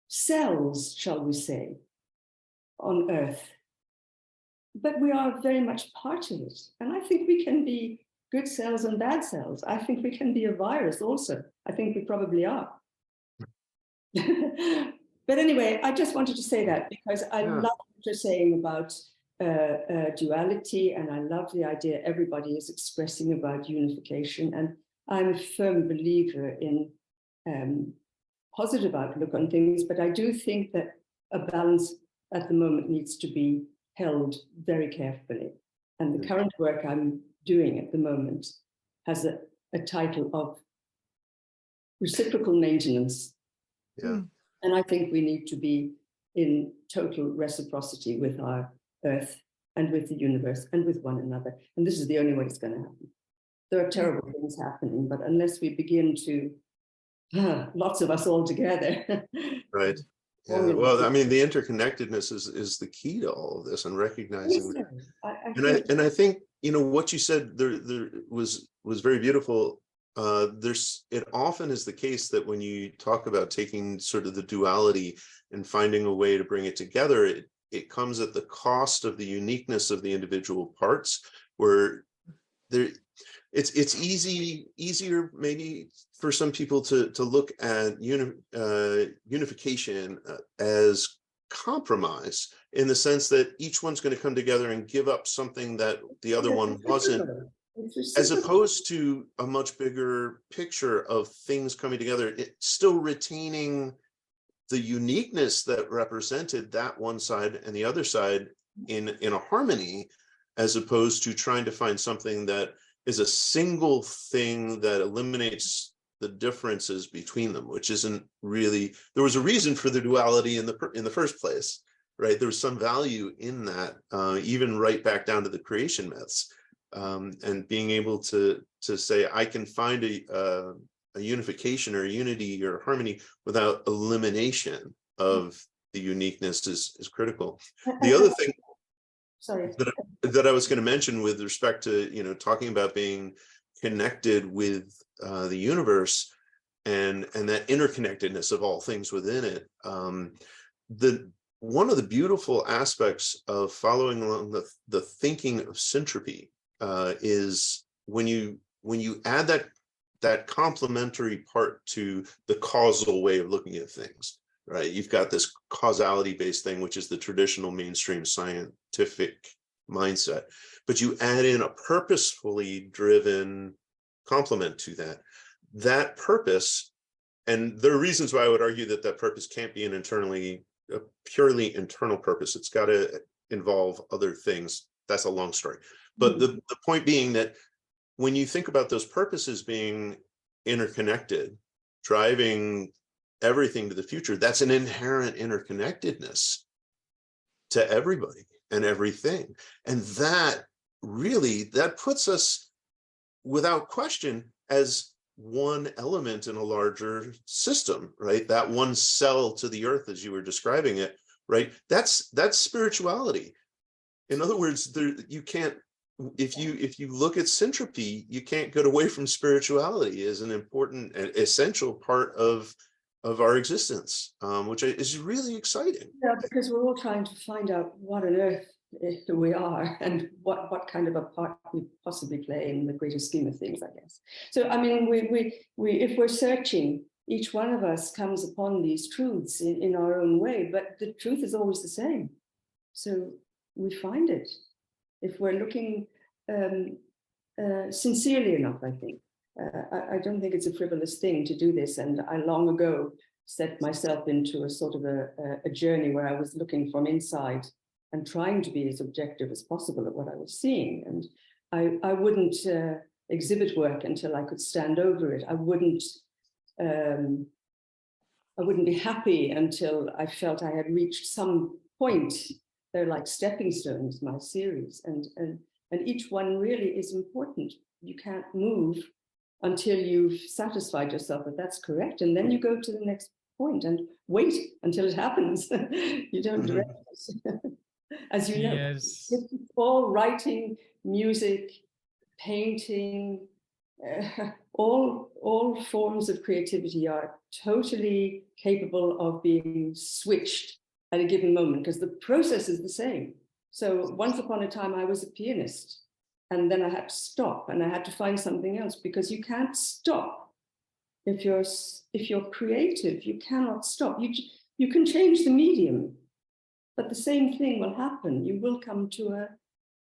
cells, shall we say, on Earth. But we are very much part of it. And I think we can be good cells and bad cells. I think we can be a virus also. I think we probably are. But anyway, I just wanted to say that because I love what you're saying about duality, and I love the idea everybody is expressing about unification. And I'm a firm believer in positive outlook on things, but I do think that a balance at the moment needs to be held very carefully. And the current work I'm doing at the moment has a title of reciprocal maintenance. Yeah. And I think we need to be in total reciprocity with our Earth and with the universe and with one another. And this is the only way it's going to happen. There are terrible things happening, but unless we begin to, lots of us all together. Right. Yeah. Well, I mean, the interconnectedness is the key to all of this, and recognizing that. And I think, you know, what you said there was very beautiful. It often is the case that when you talk about taking sort of the duality and finding a way to bring it together, it comes at the cost of the uniqueness of the individual parts, where it's easier maybe for some people to look at unification as compromise, in the sense that each one's going to come together and give up something that the other one wasn't, as opposed to a much bigger picture of things coming together, still retaining the uniqueness that represented that one side and the other side in a harmony, as opposed to trying to find something that is a single thing that eliminates the differences between them, which isn't really, there was a reason for the duality in the first place, right? There was some value in that, even right back down to the creation myths, and being able to say, I can find a unification or unity or harmony without elimination of the uniqueness is critical. The other thing that I was going to mention with respect to, you know, talking about being connected with the universe and that interconnectedness of all things within it, one of the beautiful aspects of following along the thinking of syntropy is when you add that complementary part to the causal way of looking at things, right? You've got this causality-based thing, which is the traditional mainstream scientific mindset, but you add in a purposefully driven complement to that purpose. And there are reasons why I would argue that purpose can't be a purely internal purpose. It's got to involve other things. That's a long story. But the point being that when you think about those purposes being interconnected, driving everything to the future, that's an inherent interconnectedness to everybody and everything. And that puts us without question as one element in a larger system, right? That one cell to the earth, as you were describing it, right? That's spirituality. In other words, you can't, if you look at syntropy, you can't get away from spirituality as an important and essential part of our existence, which is really exciting. Yeah, because we're all trying to find out what on earth who we are and what kind of a part we possibly play in the greater scheme of things, I guess. So, I mean, we if we're searching, each one of us comes upon these truths in our own way, but the truth is always the same. So we find it if we're looking sincerely enough, I think. I don't think it's a frivolous thing to do this. And I long ago set myself into a sort of a journey where I was looking from inside and trying to be as objective as possible at what I was seeing. And I wouldn't exhibit work until I could stand over it. I wouldn't be happy until I felt I had reached some point. They're like stepping stones, my series. And each one really is important. You can't move until you've satisfied yourself that that's correct. And then you go to the next point and wait until it happens. You don't do it. As you know, Yes. it's all writing, music, painting, all forms of creativity are totally capable of being switched at a given moment because the process is the same. So once upon a time, I was a pianist, and then I had to stop and I had to find something else because you can't stop. If you're creative, you cannot stop. You can change the medium, but the same thing will happen. You will come to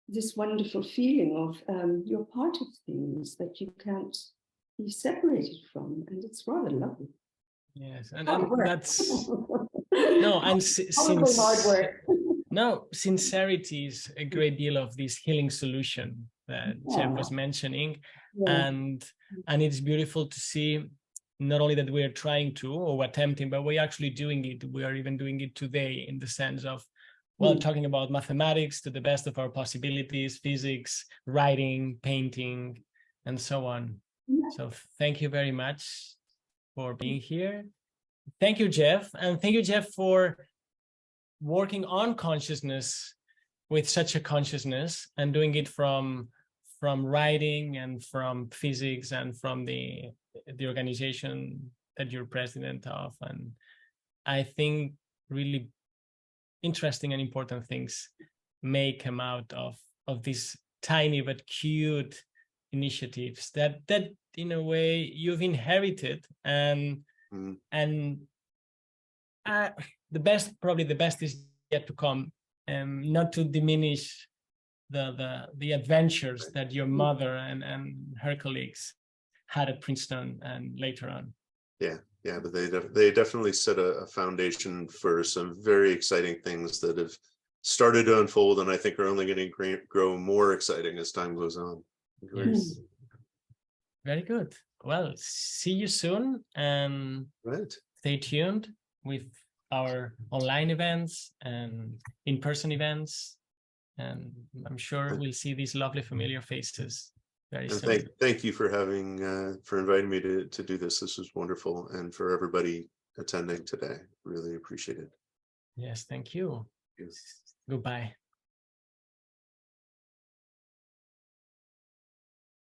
this wonderful feeling of you're part of things that you can't be separated from, and it's rather lovely. Yes, and Hard that's work. no, and Probably hard work. no, sincerity is a great deal of this healing solution that Jeff was mentioning, Yeah. and it's beautiful to see not only that we are trying to or attempting, but we're actually doing it. We are even doing it today in the sense of, well, talking about mathematics to the best of our possibilities, physics, writing, painting, and so on. Yeah. So thank you very much for being here. Thank you, Jeff. And thank you, Jeff, for working on consciousness with such a consciousness and doing it from writing and from physics and from the organization that you're president of. And I think really interesting and important things may come out of these tiny but cute initiatives that in a way you've inherited, and the best is yet to come. Not to diminish the adventures that your mother and her colleagues had at Princeton and later on. Yeah, but they definitely set a foundation for some very exciting things that have started to unfold, and I think are only going to grow more exciting as time goes on. Yes. Very good. Well, see you soon, and stay tuned with our online events and in-person events, and I'm sure we'll see these lovely familiar faces very soon. Thank you for inviting me to do this. This was wonderful, and for everybody attending today, really appreciate it. Yes, thank you. Yes. Goodbye.